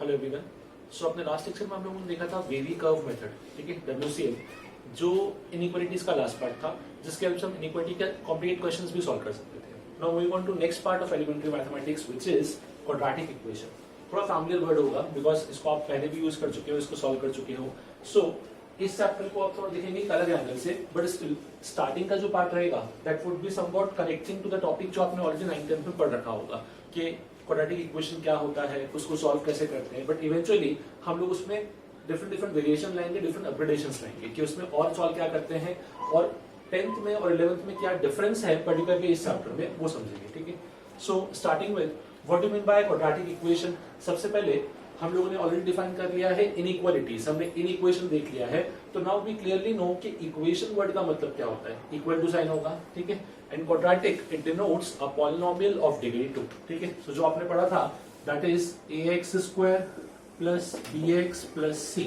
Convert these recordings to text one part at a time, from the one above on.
Hello everyone. सो अपने last lecture में हम लोगों ने देखा था वेवी कर्व मेथड, ठीक है, WCM, जो इनइक्वालिटीज का लास्ट पार्ट था, जिसके हेल्प से हम इनइक्वालिटी के कॉम्प्लिकेट क्वेश्चंस भी सॉल्व कर सकते थे। Now moving on to next part of elementary mathematics which is quadratic equation. थोड़ा फैमिलियर वर्ड होगा बिकॉज इसको आप पहले भी यूज कर चुके हो, इसको सॉल्व कर चुके हो। सो इस चैप्टर को आप थोड़ा देखेंगे एक अलग एंगल से, बट स्टिल स्टार्टिंग का जो पार्ट रहेगा that would be somewhat connecting to the topic जो आपने ऑलरेडी 9th-10th में पढ़ रखा होगा कि क्वाड्रेटिक इक्वेशन क्या होता है, उसको सॉल्व कैसे करते हैं। बट इवेंचुअली हम लोग उसमें डिफरेंट वेरिएशन लाएंगे, डिफरेंट अपग्रेडेशंस लाएंगे कि उसमें और सॉल्व क्या करते हैं और 10th में और 11th में क्या डिफरेंस है पर्टिकुलरली इस चैप्टर में, वो समझेंगे, ठीक है। So starting with what do mean by quadratic equation. सबसे पहले हम लोगों ने ऑलरेडी डिफाइन कर लिया है इनइक्वालिटीज, हमने इनइक्वेशन देख लिया है। तो नाउ वी क्लियरली नो कि इक्वेशन वर्ड का मतलब क्या होता है, इक्वल टू साइन होगा, ठीक है। And quadratic it denotes a polynomial of degree 2, ठीक है। सो जो आपने पढ़ा था that is ax² plus bx plus c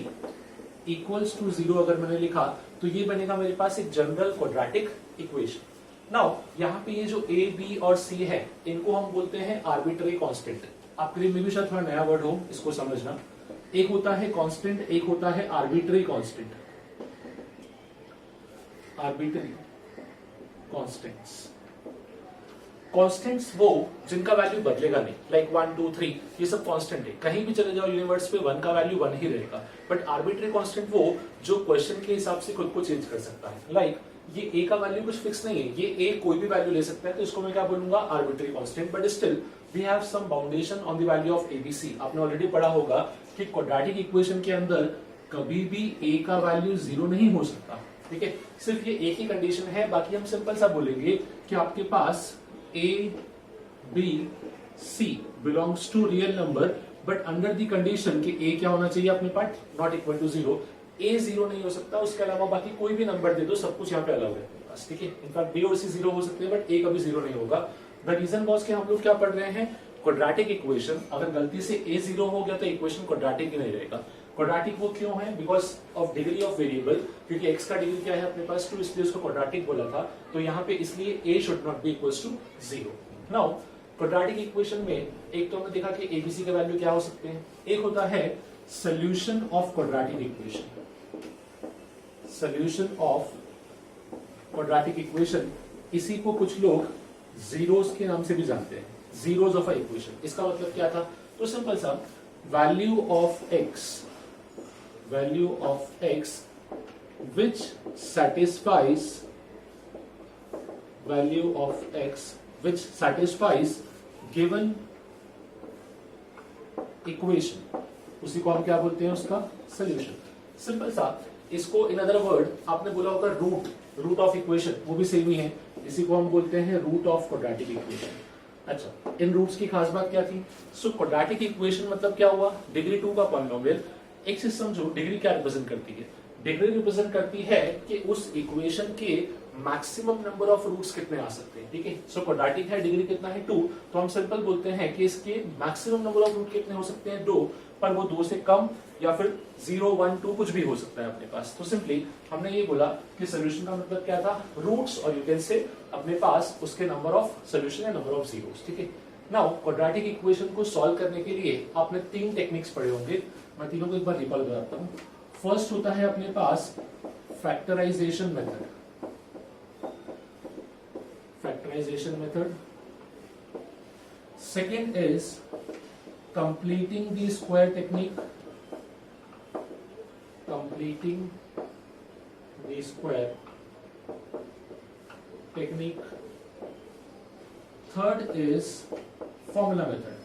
equals to 0 अगर मैंने लिखा तो ये बनेगा मेरे पास एक जनरल क्वाड्रेटिक इक्वेशन। नाउ यहाँ पे ये जो a b और c है इनको हम बोलते हैं आर्बिट्ररी कांस्टेंट। आपके लिए भी शायद थोड़ा नया वर्ड हो, इसको समझना। एक होता है कांस्टेंट, एक होता है arbitrary constant. Arbitrary constants, constants वो जिनका वैल्यू बदलेगा नहीं, लाइक 1 2 3 ये सब कांस्टेंट है, कहीं भी चले जाओ यूनिवर्स पे 1 का वैल्यू 1 ही रहेगा। बट आर्बिट्ररी कांस्टेंट वो जो क्वेश्चन के हिसाब से खुद को चेंज कर सकता है। लाइक ये a का वैल्यू कुछ फिक्स नहीं है, ये a कोई भी वैल्यू ले सकता है, तो इसको मैं क्या बोलूंगा, arbitrary constant. But still we have some boundation on the value of abc। आपने ऑलरेडी पढ़ा होगा कि क्वाड्रेटिक इक्वेशन के अंदर कभी भी a का वैल्यू 0 नहीं हो सकता, ठीक है। सिर्फ ये एक ही कंडीशन है, बाकी हम सिंपल सा बोलेंगे कि आपके पास a b c belongs to real number, but under the condition कि a क्या होना चाहिए अपने पास, नॉट इक्वल टू 0। a 0 नहीं हो सकता, उसके अलावा बाकी कोई भी नंबर दे दो, सब कुछ यहाँ पे अलाउड है, ठीक है। इनफैक्ट b और c 0 हो सकते हैं बट a कभी 0 नहीं होगा। द रीजन वॉज कि हम लोग क्या पढ़ रहे हैं, क्वाड्रेटिक इक्वेशन। अगर गलती से a 0 हो गया तो इक्वेशन क्वाड्रेटिक ही नहीं रहेगा। क्वाड्रेटिक वो क्यों है, because of degree of variable, क्योंकि x का डिग्री क्या है अपने पास 2, इसलिए उसको क्वाड्रेटिक बोला था। तो यहाँ पे इसलिए a should not be equals to 0। Now quadratic equation में एक तो हमने देखा कि abc का वैल्यू क्या हो सकते हैं, एक होता है solution of quadratic equation. Solution of quadratic equation, इसी को कुछ लोग जीरोस के नाम से भी जानते हैं, जीरोस ऑफ अ इक्वेशन। इसका मतलब क्या था, तो सिंपल सा value of x which satisfies value of x which satisfies given equation, उसी को हम क्या बोलते हैं, उसका सोल्यूशन। सिंपल सा इसको इन अदर वर्ड आपने बोला होगा रूट ऑफ इक्वेशन, वो भी सेम ही है, इसी को हम बोलते हैं रूट ऑफ क्वाड्रेटिक इक्वेशन। अच्छा, इन रूट्स की खास बात क्या थी, सो क्वाड्रेटिक इक्वेशन मतलब क्या हुआ, डिग्री 2 का पॉलिनोमियल। एक सिस्टम जो डिग्री क्या रिप्रेजेंट करती है, डिग्री रिप्रेजेंट करती है कि उस इक्वेशन के मैक्सिमम नंबर ऑफ रूट्स कितने आ सकते हैं, ठीक है। सो क्वाड्रेटिक है, डिग्री कितना है 2, तो हम सिंपल बोलते हैं कि इसके मैक्सिमम नंबर ऑफ रूट कितने हो सकते हैं 2, पर वो 2 से कम या फिर 0 1 2 कुछ भी हो सकता है अपने पास। तो सिंपली हमने ये बोला कि सोल्यूशन का मतलब क्या था, रूट्स, और यू कैन से अपने पास उसके नंबर ऑफ सोल्यूशन या नंबर ऑफ जीरोस, ठीक है। नाउ क्वाड्रेटिक इक्वेशन को सॉल्व करने के लिए आपने 3 टेक्निक्स पढ़े होंगे, मैं तीनों को एक बार रिकॉल कराता हूँ। फर्स्ट होता है अपने पास factorization method, second is completing the square technique, third is formula method।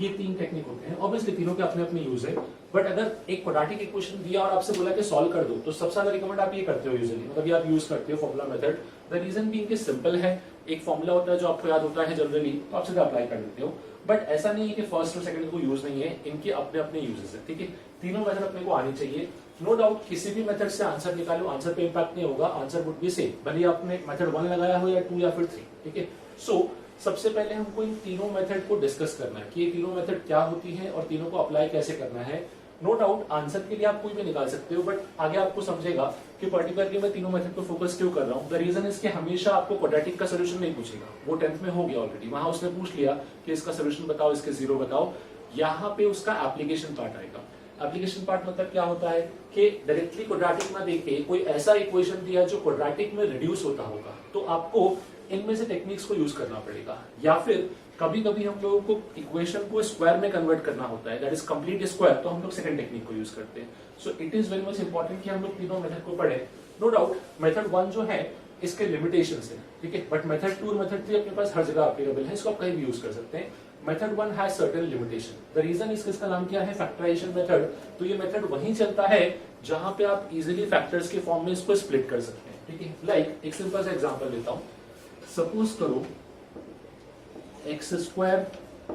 ये 3 टेक्निक होते हैं, ऑब्वियसली तीनों के अपने अपने यूज है। बट अगर एक क्वाड्रेटिक इक्वेशन दिया और आपसे बोला कि सॉल्व कर दो, तो सबसे ज्यादा रिकमेंड आप ये करते हो यूजुअली, मतलब ये आप यूज करते हो formula method. The reason being कि सिंपल है, एक फॉर्मूला होता है जो आपको याद होता है जनरली, तो आप सीधा अप्लाई कर देते हो। बट ऐसा नहीं है कि फर्स्ट और सेकंड को यूज नहीं है, इनके अपने अपने यूजेस है, ठीक है। तीनों मेथड अपने को आनी चाहिए, नो डाउट। किसी भी मेथड से आंसर निकालो, आंसर पे इंपैक्ट नहीं होगा, आंसर वुड बी सेम, भले आपने मेथड 1 लगाया हो या 2 या फिर 3, ठीक है। सो सबसे पहले हमको इन तीनों मेथड को डिस्कस करना है कि ये तीनों मेथड क्या होती है और तीनों को अप्लाई कैसे करना है। नो डाउट आंसर के लिए आप कोई भी निकाल सकते हो, बट आगे आपको समझेगा कि पर्टिकुलरली मैं तीनों मेथड पे फोकस क्यों कर रहा हूँ। द रीजन इज कि हमेशा आपको क्वाड्रेटिक का सोल्यूशन नहीं पूछेगा, वो 10th में हो गया ऑलरेडी, वहां उसने पूछ लिया कि इसका सोल्यूशन बताओ, इसके जीरो बताओ। यहाँ पे उसका एप्लीकेशन पार्ट आएगा। एप्लीकेशन पार्ट मतलब क्या होता है कि डायरेक्टली क्वाड्रेटिक ना देके कोई ऐसा इक्वेशन दिया जो क्वाड्रेटिक में रिड्यूस होता होगा, तो आपको इनमें से टेक्निक्स को यूज करना पड़ेगा। या फिर कभी कभी हम लोगों को इक्वेशन को स्क्वायर में कन्वर्ट करना होता है, दैट इज कंप्लीट स्क्वायर, तो हम लोग सेकंड टेक्निक को यूज करते हैं। So it is very much important कि हम लोग तीनों मेथड को पढ़े। नो डाउट मेथड 1 जो है इसके लिमिटेशंस है, ठीक है, बट मेथड 2 और मेथड 3 अपने पास हर जगह अवेलेबल है, इसको आप कहीं भी यूज कर सकते हैं। Method 1 has certain limitation. The reason इसका नाम क्या है, फैक्टराइजेशन मेथड। तो ये मेथड वहीं चलता है जहां पे आप इजीली फैक्टर्स के फॉर्म में इसको स्प्लिट कर सकते हैं, ठीक है। लाइक एक सिंपल सा एग्जांपल लेता हूं, सपोज करो x square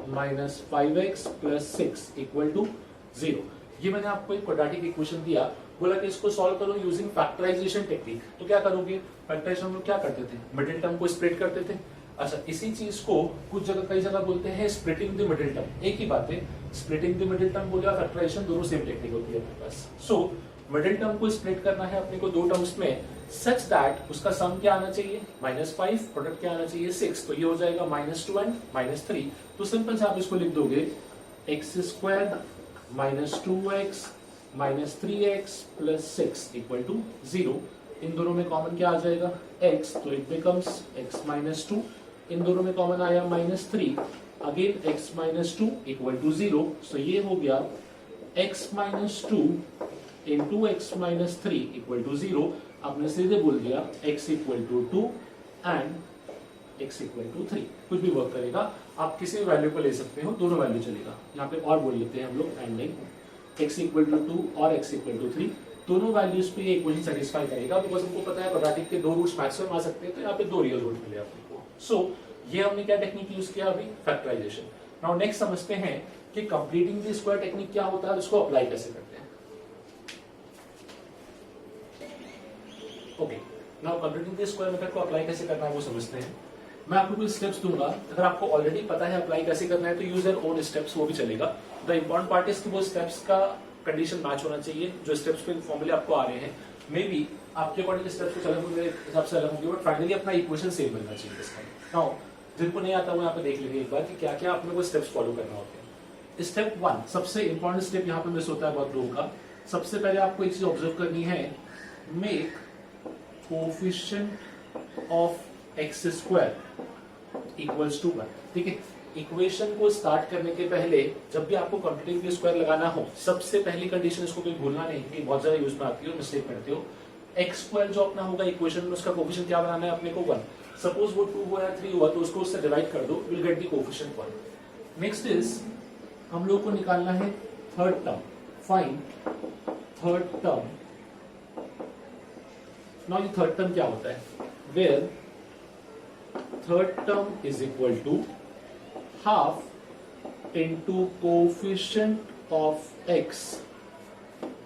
minus 5x plus 6 equal to 0। ये मैंने आपको एक क्वाड्रेटिक इक्वेशन दिया, बोला कि इसको सॉल्व करो यूजिंग फैक्टराइजेशन टेक्निक। तो क्या करोगे, फैक्टराइजेशन हम लोग क्या करते थे, मिडिल टर्म को स्प्लिट करते थे। अच्छा, इसी चीज को कुछ जगह कई जगह बोलते हैं स्प्लिटिंग द मिडिल टर्म, एक ही बात है, स्प्लिटिंग द मिडिल टर्म बोले फैक्टराइजेशन दोनों सेम टेक्निक होती है अपने पास। सो मिडिल टर्म को स्प्लिट करना है अपने को दो टर्म्स में, सच दैट उसका सम क्या आना चाहिए -5, प्रोडक्ट क्या आना चाहिए 6, तो ये हो जाएगा -2 एंड -3। तो सिंपल से आप इसको लिख दोगे x square minus 2x minus 3x plus 6 equal to 0। इन दोनों में कॉमन क्या आ जाएगा x, तो इट बिकम्स x माइनस 2। इन दोनों में कॉमन आया -3, again x minus 2 equal to 0। So ये हो गया x minus 2 into x minus 3 equal to 0। आपने सीधे बोल दिया x equal to 2 and x equal to 3। कुछ भी वर्क करेगा, आप किसी भी वैल्यू को ले सकते हो, दोनों वैल्यू चलेगा। यहाँ पे और बोल लेते हैं हम लोग एंडिंग x इक्वल टू 2 और x इक्वल टू 3, दोनों वैल्यूज पे ये इक्वेशन सेटिस्फाई करेगा, बिकॉज हमको पता है क्वाड्रेटिक के दो रूट्स मैक्सिमम आ सकते हैं, तो यहाँ पे दो रियल रूट मिले आपको। सो ये हमने क्या टेक्निक यूज किया अभी, फैक्टराइजेशन। नाउ नेक्स्ट समझते हैं कि कंप्लीटिंग द स्क्वायर टेक्निक क्या होता है, उसको अप्लाई कैसे करते हैं। Okay, now completing the square method को अप्लाई कैसे करना है वो समझते हैं। मैं आपको कुछ स्टेप्स दूंगा, अगर आपको ऑलरेडी पता है अप्लाई कैसे करना है तो यूज योर ओन स्टेप्स, वो भी चलेगा। द इंपॉर्टेंट पार्ट इज कि वो स्टेप्स का कंडीशन मैच होना चाहिए, जो स्टेप्स पे फॉर्मूले आपको आ रहे हैं। मे बी आपके अकॉर्डिंग स्टेप्स कुछ अलग होंगे, हिसाब से अलग होंगे, बट फाइनली अपना इक्वेशन सेम बनना चाहिए इसका। नाउ जिनको नहीं आता वो यहाँ पे देख लीजिए एक बार कि क्या क्या आपने को स्टेप्स फॉलो करना होते हैं। स्टेप 1 सबसे इंपॉर्टेंट स्टेप यहाँ पे मिस होता है बहुत लोगों का। सबसे पहले आपको एक चीज ऑब्जर्व करनी है, make coefficient of x square equals to 1। ठीक है, इक्वेशन को स्टार्ट करने के पहले जब भी आपको कंप्लीटिंग स्क्वायर लगाना हो, सबसे पहली कंडीशन इसको कोई भूलना नहीं, कि बहुत ज्यादा यूज में आती है, मिस्टेक करते हो। एक्स स्क्वायर जो अपना होगा इक्वेशन में, उसका कोफिशिएंट क्या बनाना है अपने को 1। सपोज वो 2 हुआ या 3 हुआ तो उसको उससे डिवाइड कर दो, will get the coefficient 1। Next is हम लोग को निकालना है third term, find third term. Now ये थर्ड टर्म क्या होता है, where third term is equal to half into coefficient of x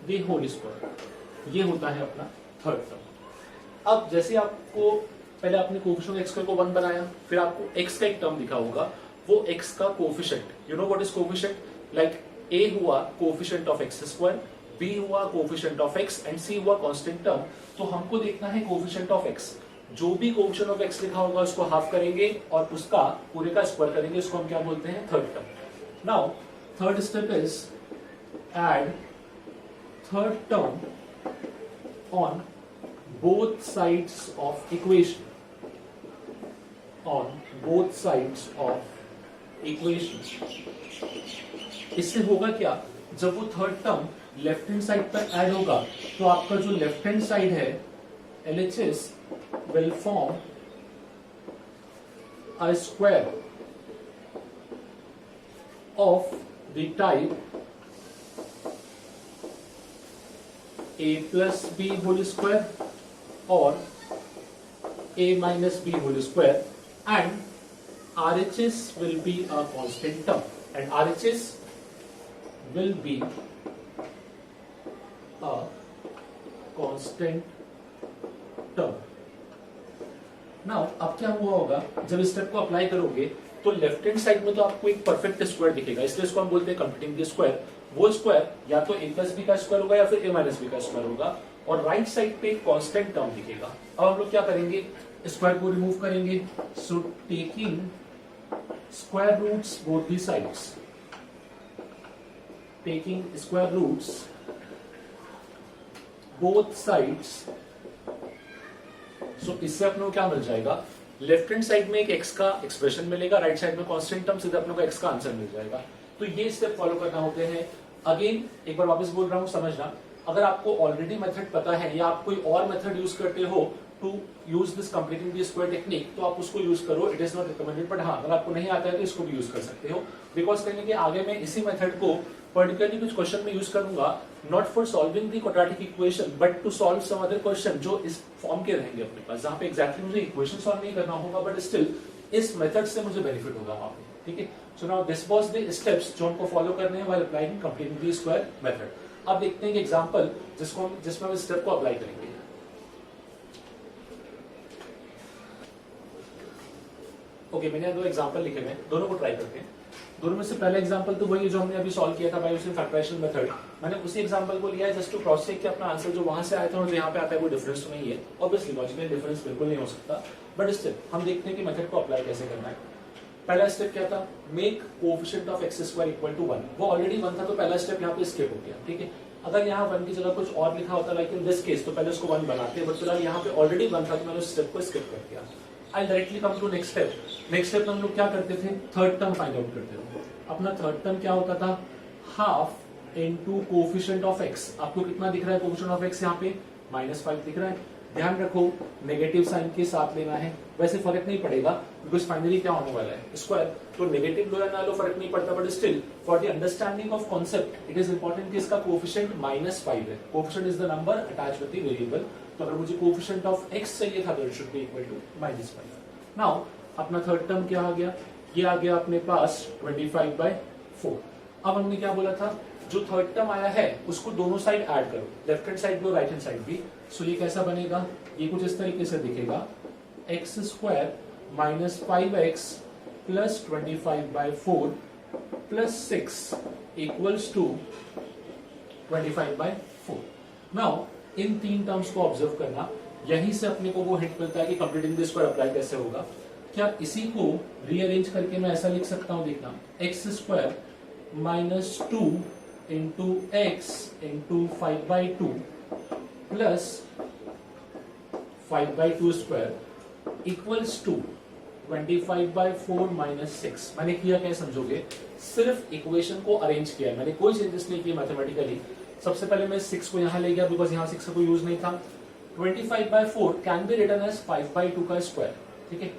the whole square. ये होता है अपना थर्ड टर्म। अब जैसे आपको पहले आपने कोफिशिएंट एक्स को 1 बनाया, फिर आपको एक्स का एक टर्म दिखा होगा, वो एक्स का coefficient, you know what is coefficient, like a हुआ coefficient of x square, b हुआ coefficient of x and c हुआ कांस्टेंट टर्म। तो हमको देखना है कोफिशिएंट ऑफ एक्स, जो भी कोफिशिएंट ऑफ एक्स लिखा होगा उसको हाफ करेंगे और उसका पूरे का स्क्वायर करेंगे, उसको हम क्या बोलते हैं third term. Now third step is add third term on both sides of equation, on both sides of equation. इससे होगा क्या, जब वो third term left hand side पर ऐड होगा तो आपका जो लेफ्ट हैंड साइड है LHS will form a square of the type a plus b whole square or a minus b whole square, and RHS will be a constant term, and RHS will be a constant term. Now अब क्या हुआ होगा, जब इस step को apply करोगे तो left hand side में तो आपको एक परफेक्ट स्क्वायर दिखेगा, इसलिए इसको हम बोलते हैं कंप्लीटिंग द स्क्वायर। वो स्क्वायर या तो a प्लस बी का स्क्वायर होगा या फिर a माइनस बी का स्क्वायर होगा, और राइट साइड पे एक कांस्टेंट टर्म दिखेगा। अब हम लोग क्या करेंगे, स्क्वायर को रिमूव करेंगे। So taking square roots both the sides, taking square roots both sides, so इससे अपने को क्या मिल जाएगा, लेफ्ट हैंड साइड में एक x का एक्सप्रेशन मिलेगा, राइट साइड में कांस्टेंट टर्म, सीधे अपने को x का आंसर मिल जाएगा। तो ये स्टेप फॉलो करना होते हैं। अगेन एक बार वापस बोल रहा हूं, समझना, अगर आपको ऑलरेडी मेथड पता है या आप कोई और मेथड यूज करते हो to use this completing the square technique, तो आप उसको यूज करो, it is not recommended. But हाँ, अगर आपको नहीं आता है तो इसको भी यूज कर सकते हो, बिकॉज कहने के आगे मैं इसी मेथड को पर्टिकुलरली कुछ क्वेश्चन में यूज करूंगा, not for solving the quadratic equation but to solve some other question जो इस फॉर्म के रहेंगे अपने पास, जहां पे एग्जैक्टली मुझे इक्वेशन सॉल्व नहीं करना होगा, बट स्टिल इस मेथड से मुझे बेनिफिट होगा वहां पे, ठीक है। So now this was the steps जो हमको फॉलो करने हैं while applying completing the square method. अब देखते हैं कि एग्जांपल जिसमें हम इस स्टेप को अप्लाई करेंगे। ओके, मैंने दो एग्जांपल लिखे हुए हैं, दोनों को ट्राई करते हैं। दोनों में से पहला एग्जांपल तो वही जो हमने अभी सॉल्व किया था बाय यूजिंग फैक्टराइजेशन मेथड। मैंने उसी एग्जांपल को लिया है जस्ट टू क्रॉस चेक कि अपना आंसर जो वहां से आया था और जो यहाँ पे आता है वो डिफरेंस तो नहीं है। ऑब्वियसली लॉजिकल डिफरेंस बिल्कुल नहीं हो सकता, बट स्टिल हम देखते हैं कि मेथड को अप्लाई कैसे करना है। पहला स्टेप क्या था, make coefficient of x square equal to 1। वो ऑलरेडी 1 था तो पहला स्टेप यहाँ पे स्किप हो गया, ठीक है। अगर यहाँ 1 की जगह कुछ और लिखा होता लाइक इन दिस केस, तो पहले उसको 1 बनाते, बट फिलहाल यहाँ पे ऑलरेडी 1 था तो मैंने उस स्टेप को स्किप कर दिया। I directly come to next step. Next step में हम लोग क्या करते थे, थर्ड टर्म फाइंड आउट करते थे। अपना थर्ड टर्म क्या होता था, half into coefficient of x। आपको कितना दिख रहा है कोएफिशिएंट ऑफ x यहाँ पे, -5 दिख रहा है। ध्यान रखो नेगेटिव साइन के साथ लेना है, वैसे फर्क नहीं पड़ेगा बिकॉज फाइनली क्या होने वाला है स्क्वायर, तो नेगेटिव लो या ना लो फर्क नहीं पड़ता, but still for the understanding of concept it is important कि इसका कोएफिशिएंट -5 है। Coefficient is the number attached with the variable, तो अगर मुझे कोएफिशिएंट ऑफ x चाहिए था तो it should be equal to -5। Now अपना थर्ड टर्म क्या आ गया, ये आ गया अपने पास 25/4। अब हमने क्या बोला था, जो थर्ड टर्म आया है उसको दोनों साइड ऐड करो, लेफ्ट हैंड साइड भी और राइट हैंड साइड भी। सो ये कैसा बनेगा, ये कुछ इस तरीके से दिखेगा, x square minus 5x plus 25/4 plus 6 equals to 25/4। Now इन तीन टर्म्स को ऑब्जर्व करना, यहीं से अपने को वो हिंट मिलता है कि कंप्लीटिंग द स्क्वायर अप्लाई कैसे होगा। क्या इसी को रीअरेंज करके मैं ऐसा लिख सकता हूं, देखना, x square minus 2 into x into 5/2 plus 5/2 square equals to 25/4 minus 6। मैंने किया क्या समझोगे, सिर्फ इक्वेशन को अरेंज किया है, मैंने कोई चेंजेस नहीं किए मैथमेटिकली। सबसे पहले मैं 6 को यहां ले गया बिकॉज यहां 6 का कोई यूज नहीं था। 25/4 कैन बी रिटन एज 5/2 का स्क्वायर, ठीक है।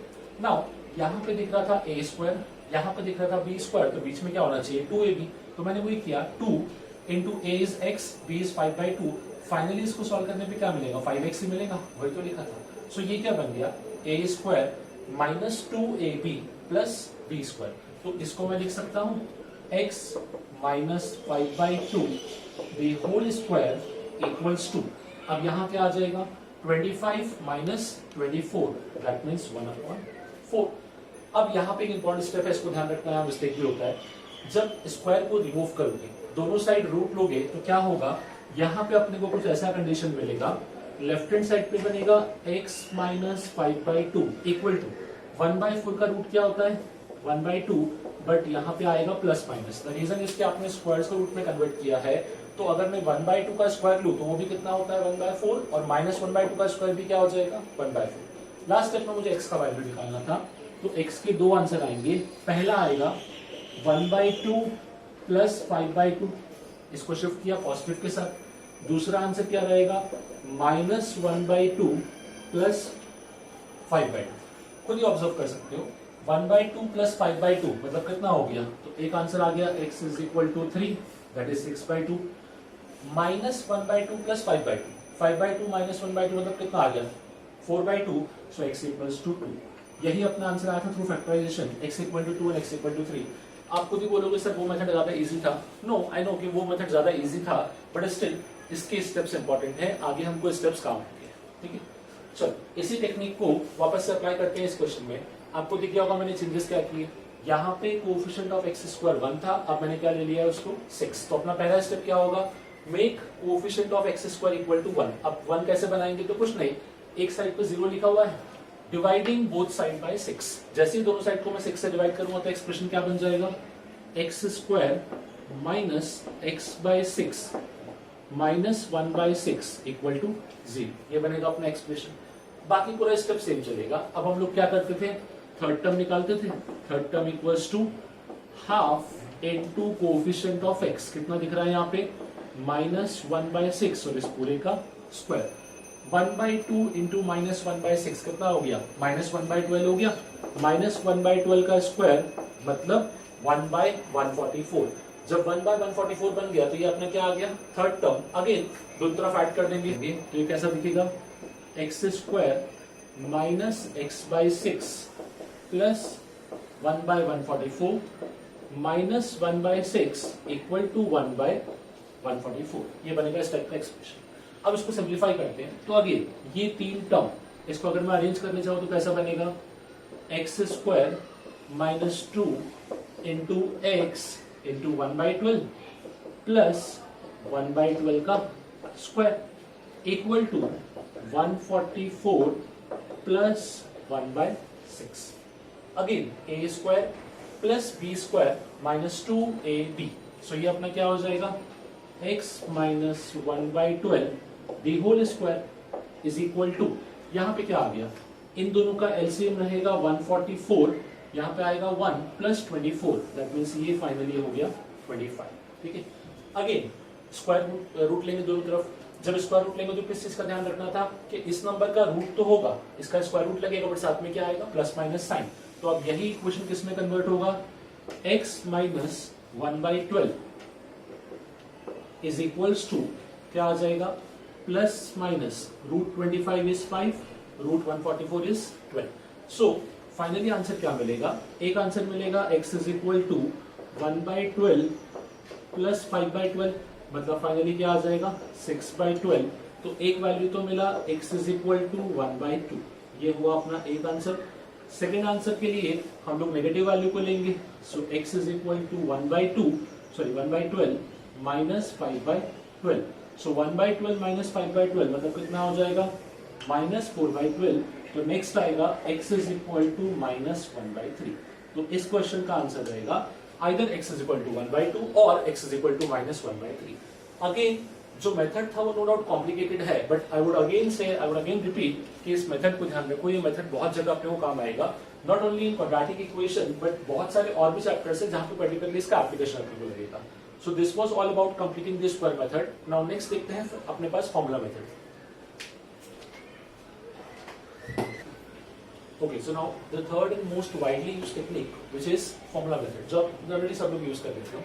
नाउ यहाँ पे दिख रहा था a स्क्वायर, यहाँ पे दिख रहा था b स्क्वायर, तो बीच में क्या होना चाहिए 2ab, तो मैंने वही किया, 2 into a is x, b is 5/2। Finally इसको सॉल्व करने पे क्या मिलेगा, 5x ही मिलेगा, वही तो लिखा था। सो ये क्या बन गया, a square minus 2ab plus b square. तो इसको मैं लिख सकता हूँ x minus 5/2 b whole square equals to, अब यहाँ क्या आ जाएगा 25 माइनस 24, दैट मीन्स 1/4। अब यहाँ पे एक इंपॉर्टेंट स्टेप है, इसको ध्यान रखना है, मिस्टेक भी होता है। जब स्क्वायर को रिमूव करोगे, दोनों साइड रूट लोगे, तो क्या होगा, यहाँ पे अपने को कुछ ऐसा कंडीशन मिलेगा, लेफ्ट हैंड साइड पे बनेगा x माइनस 5/2 इक्वल टू 1/4 का रूट क्या होता है 1/2, बट यहाँ पे आएगा प्लस माइनस। द रीजन इसके आपने स्क्वायर को रूट में कन्वर्ट किया है, तो अगर मैं 1/2 का स्क्वायर लूं तो वो भी कितना होता है 1/4, और माइनस 1/2 का स्क्वायर भी क्या हो जाएगा 1/4। लास्ट स्टेप में मुझे x का वैल्यू निकालना था, तो x के दो आंसर आएंगे। पहला आएगा 1/2 प्लस 5/2, इसको शिफ्ट किया पॉजिटिव के साथ। दूसरा आंसर क्या रहेगा माइनस 1/2 प्लस 5/2। खुद ही ऑब्जर्व कर सकते हो, 1/2 प्लस 5/2 मतलब कितना हो गया, तो एक आंसर आ गया x is equal to 3, that is 6/2। Minus 1/2 plus 5/2, 5/2 minus 1/2 मतलब कितना आ गया 4/2, सो x इक्वल्स टू 2। यही अपना आंसर आया था through factorization, x equal to 2 और x इक्वल टू 3। आप खुद ही बोलोगे सर वो मेथड ज्यादा इजी था, नो आई नो कि वो मेथड ज्यादा इजी था, बट स्टिल इसके स्टेप्स इंपॉर्टेंट है, आगे हमको स्टेप्स काम होंगे, ठीक है। चलो इसी टेक्निक को वापस से अप्लाई करते हैं इस क्वेश्चन में। आपको दिख गया होगा मैंने चेंजेस क्या किए, यहाँ पे कोएफिशिएंट ऑफ एक्स स्क्वायर 1 था, अब मैंने क्या ले लिया है उसको 6। तो अपना पहला स्टेप क्या होगा, make coefficient of x square equal to 1। अब 1 कैसे बनाएंगे, तो कुछ नहीं, एक साइड पे 0 लिखा हुआ है, डिवाइडिंग बोथ साइड बाय 6। जैसे ही दोनों साइड को मैं 6 से डिवाइड करूंगा तो एक्सप्रेशन क्या बन जाएगा, x square minus x by 6 minus 1 by 6 equal to 0। ये बनेगा अपना एक्सप्रेशन। बाकी पूरा स्टेप सेम चलेगा। अब हम लोग क्या करते थे, थर्ड टर्म निकालते थे। Third term equals to half into coefficient of x, कितना दिख रहा है यहाँ पे, माइनस 1 बाय 6 और इस पूरे का square. 1 by 2 into minus 1 by 6 कितना हो गया, माइनस 1 बाय 12 हो गया। माइनस 1 बाय 12 का स्क्वायर मतलब 1 बाय 144। जब 1 बाय 144 बन गया तो ये अपना क्या आ गया, थर्ड टर्म। अगेन दोनों तरफ ऐड कर देंगे तो ये कैसा दिखेगा, x square minus x by 6 plus 1 by 144 minus 1 by 6 equal to 1 by 144। ये बनेगा इस टाइप का एक्सप्रेशन। अब इसको सिंप्लीफाई करते हैं तो अगेन ये तीन टर्म, इसको अगर मैं अरेंज करने चाहूं तो कैसा बनेगा, x square minus 2 into x into 1 by 12 plus 1 by 12 का square equal to 144 plus 1 by 6। Again a square plus b square minus 2ab। So ये अपना क्या हो जाएगा, x minus 1 by 12 the whole square is equal to, यहाँ पे क्या आ गया, इन दोनों का एलसीएम रहेगा 144, यहाँ पे आएगा 1 प्लस 24, दैट मीन्स ये फाइनली हो गया 25। ठीक है, अगेन स्क्वायर रूट लेंगे दोनों तरफ। जब स्क्वायर रूट लेंगे तो किस चीज का ध्यान रखना था कि इस नंबर का रूट तो होगा, इसका स्क्वायर रूट लगेगा बट साथ में क्या आएगा, प्लस माइनस साइन। तो अब यही इक्वेशन किस में कन्वर्ट होगा, x minus 1 by 12 is equals to क्या आ जाएगा, plus minus root 25 is 5, root 144 is 12। So finally answer क्या मिलेगा, एक आंसर मिलेगा x is equal to 1 by 12 plus 5 by 12, मतलब फाइनली क्या आ जाएगा 6 बाई 12। तो एक वैल्यू तो मिला x is equal to 1 by 2, ये हुआ अपना एक आंसर। सेकेंड आंसर के लिए हम लोग नेगेटिव वैल्यू को लेंगे, so x is equal to 1 by 12 minus 5 by 12। So 1 by 12 minus 5 by 12 मतलब कितना हो जाएगा, माइनस 4 बाई 12। तो नेक्स्ट आएगा x is equal to minus 1 by 3। तो इस क्वेश्चन का आंसर रहेगा either x is equal to 1 by 2 और x is equal to minus 1 by 3। Again जो मेथड था वो नो डाउट कॉम्प्लिकेटेड है, but I would again repeat कि इस मेथड को ध्यान रखो, ये मेथड बहुत जगह अपने को काम आएगा, not only in quadratic equation but बहुत सारे और भी चैप्टर्स है जहां पे पर्टिकुलरली इसका एप्लीकेशन अपने को लगेगा। So this was all about completing this square method. Now next देखते हैं अपने पास formula method. Okay, so now the third and most widely used technique, which is formula method, जो जनरली सब लोग यूज कर लेते हो।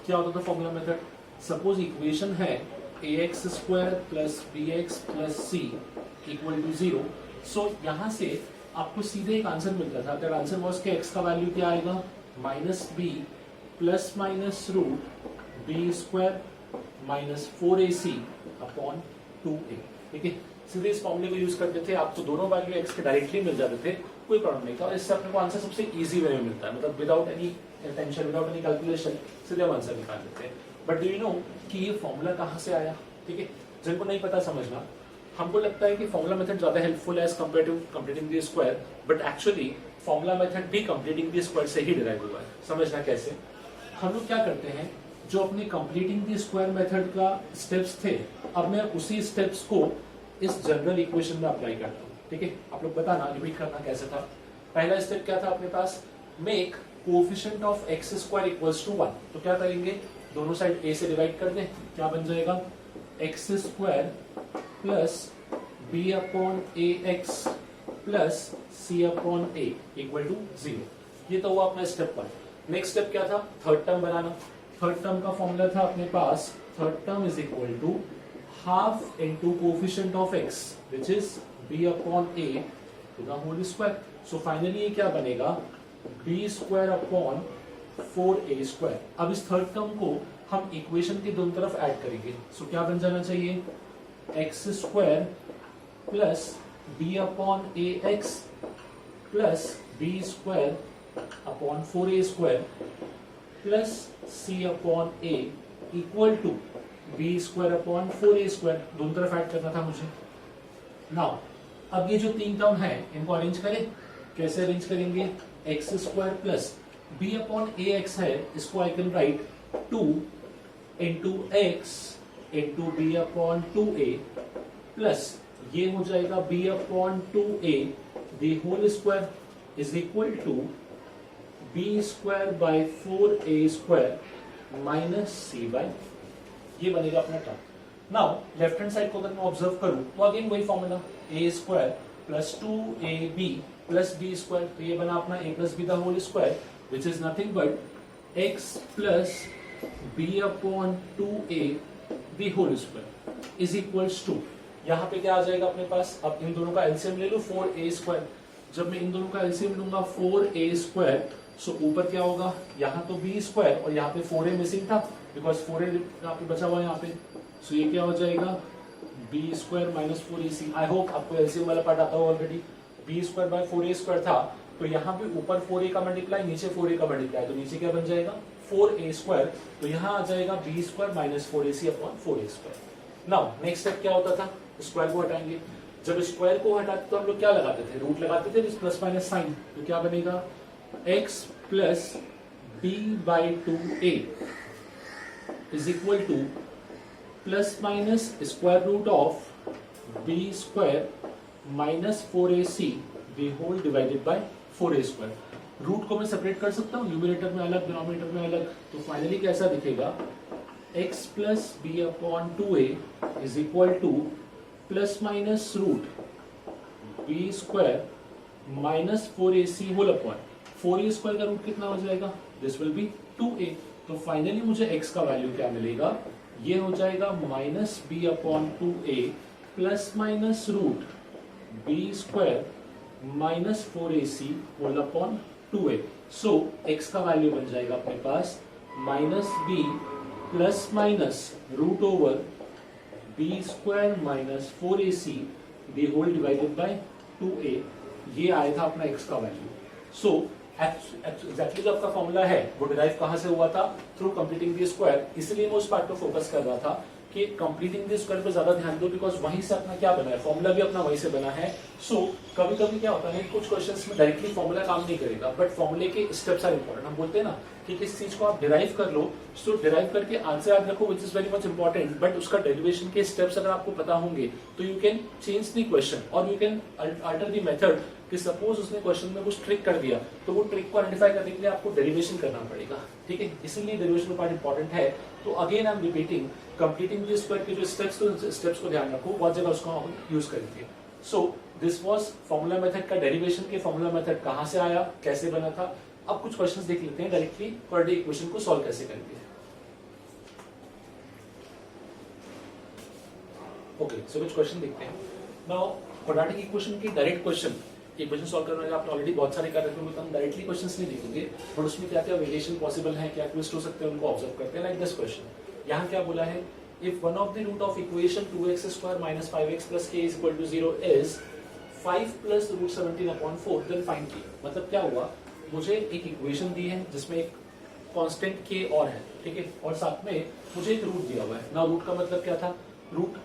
क्या होता था फॉर्मूला मेथड, सपोज इक्वेशन है ax square plus bx plus c equal to 0। So यहाँ से आपको सीधे एक आंसर मिलता था, दैट आंसर वाज कि x का वैल्यू क्या आएगा, minus b plus minus root b square minus 4ac upon 2a। ठीक है, सीधे इस फॉर्मूले को यूज करते थे, आपको दोनों वैल्यू एक्स के डायरेक्टली मिल जाते थे, कोई प्रॉब्लम नहीं था, और इससे अपने को आंसर सबसे इजी वे में मिलता है, मतलब without any tension, without any calculation सीधे हम आंसर निकाल लेते हैं। बट डू यू नो कि ये फॉर्मूला कहाँ से आया। ठीक है, जिनको नहीं पता समझना, हमको लगता है कि फॉर्मूला मेथड ज्यादा हेल्पफुल है as compare to completing the square, but actually formula method भी कंप्लीटिंग द स्क्वायर से ही डिराइव हुआ है। समझना कैसे, हम लोग क्या करते हैं, जो अपने कंप्लीटिंग द स्क्वायर मेथड का स्टेप्स थे, अब मैं उसी स्टेप्स को इस जनरल इक्वेशन में अप्लाई करता हूँ। ठीक है, आप लोग बताना, रिपीट करना कैसे था। पहला स्टेप क्या था अपने पास, make coefficient of x square equals to 1। तो क्या करेंगे, दोनों साइड a से डिवाइड कर दें, क्या बन जाएगा, x square plus b upon a x plus c upon a equal to 0। ये तो हुआ अपना स्टेप 1। नेक्स्ट स्टेप क्या था, थर्ड टर्म बनाना। थर्ड टर्म का फॉर्मूला था अपने पास, third term is equal to half into coefficient of x which is b upon a to the whole square। so finally ये क्या बनेगा, b square upon 4a square। अब इस थर्ड टर्म को हम इक्वेशन के दोनों तरफ ऐड करेंगे, so क्या बन जाना चाहिए, x square plus b upon a x plus b square upon 4a square plus c upon a equal to b square upon 4a square, दोनों तरफ ऐड करना था मुझे। नाउ अब ये जो तीन टर्म है इनको अरेंज करें। कैसे अरेंज करेंगे? X square plus b upon a x है, इसको I can write 2 into x into b upon 2a plus ये हो जाएगा b upon 2a the whole square is equal to b square by 4a square minus c by, ये बनेगा अपना टर्म। Now left hand side को अगर मैं ऑब्जर्व करूं तो अगेन वही formula a square plus 2ab plus b square, तो ये बना अपना a plus b the whole square which is nothing but x plus b upon 2a the whole square is equals to, यहाँ पे क्या आ जाएगा अपने पास? अब इन दोनों का एलसीएम ले लो 4a स्क्वायर। जब मैं इन दोनों का एलसीएम लूंगा 4a स्क्वायर, सो ऊपर क्या होगा? यहाँ तो b स्क्वायर और यहाँ पे 4a मिसिंग था बिकॉज 4a यहाँ पे बचा हुआ है यहाँ पे, सो ये क्या हो जाएगा? b square minus 4ac। I hope आपको एलसीएम वाला पार्ट आता हो already. b square by 4a square था, तो यहाँ पे ऊपर 4a का मल्टीप्लाई, नीचे 4a का मल्टीप्लाई, तो नीचे क्या बन जाएगा? 4a स्क्वायर, तो यहाँ आ जाएगा b square minus 4ac upon 4a square. Now next step क्या होता था? स्क्वायर को हटाएंगे। जब स्क्वायर को हटाते तो हम लोग क्या लगाते थे? रूट लगाते थे, प्लस माइनस साइन, तो क्या बनेगा? x plus b by 2a is equal to plus minus square root of b square minus 4ac the whole divided by 4a square. Root को मैं सेपरेट कर सकता हूँ, न्यूमरेटर में अलग डिनोमिनेटर में अलग, तो फाइनली कैसा दिखेगा? x plus b upon 2a is equal to plus minus root b square minus 4ac whole upon 4a square का रूट कितना हो जाएगा? This will be 2a। तो फाइनली मुझे x का वैल्यू क्या मिलेगा? ये हो जाएगा minus b upon 2a plus minus root b square minus 4ac whole upon 2a। So x का वैल्यू बन जाएगा अपने पास minus b plus minus root over b square minus 4ac the whole divided by 2a। ये आया था अपना x का वैल्यू। सो एग्जैक्टली जो आपका फॉर्मूला है वो डिराइव कहां से हुआ था? Through completing the square. इसलिए मैं उस पार्ट पर फोकस कर रहा था कि कंप्लीटिंग द स्क्वायर पे ज्यादा ध्यान दो, बिकॉज वहीं से अपना क्या बना है, फॉर्मूला भी अपना वहीं से बना है। सो कभी कभी क्या होता है, कुछ क्वेश्चंस में डायरेक्टली फॉर्मूला काम नहीं करेगा, बट फॉर्मूले के स्टेप्स आर इंपॉर्टेंट। हम बोलते हैं ना कि किस चीज को आप डिराइव कर लो, सो डिराइव करके आंसर याद रखो which is very much important, but उसका डेरिवेशन के स्टेप्स अगर आपको पता होंगे तो you can change the question और you can alter the method. कि सपोज उसने क्वेश्चन में कुछ ट्रिक कर दिया, तो वो ट्रिक को आइडेंटिफाई करने के लिए आपको डेरिवेशन करना पड़ेगा, ठीक है? इसीलिए डेरिवेशन पार्ट इंपॉर्टेंट है। तो again I am repeating, completing the square के जो स्टेप्स को ध्यान रखो, बहुत जगह उसको हम यूज करेंगे। सो दिस वाज फॉर्मूला मेथड का डेरिवेशन के फॉर्मूला मेथड कहां से आया, कैसे बना था। अब कुछ क्वेश्चंस देख लेते हैं डायरेक्टली क्वाड्रेटिक इक्वेशन को सॉल्व कैसे करेंगे। ओके, सो कुछ क्वेश्चन देखते हैं। नाउ क्वाड्रेटिक इक्वेशन की डायरेक्ट क्वेश्चन, इक्वेशन सॉल्व करने में आपने ऑलरेडी बहुत सारे कर रखे होंगे, तो हम डायरेक्टली क्वेश्चंस नहीं देखेंगे, और उसमें क्या क्या वेरिएशन पॉसिबल है, क्या ट्विस्ट हो सकते हैं, उनको ऑब्जर्व करते हैं। लाइक दिस क्वेश्चन, यहाँ क्या बोला है? If one of the root of equation 2x square minus 5x plus k is equal to 0 is 5 plus root 17 upon 4, then find k। मतलब क्या हुआ, मुझे एक इक्वेशन दी है जिसमें एक कांस्टेंट k और है, ठीक है, और साथ में मुझे एक रूट दिया हुआ है ना। रूट का मतलब क्या था? रूट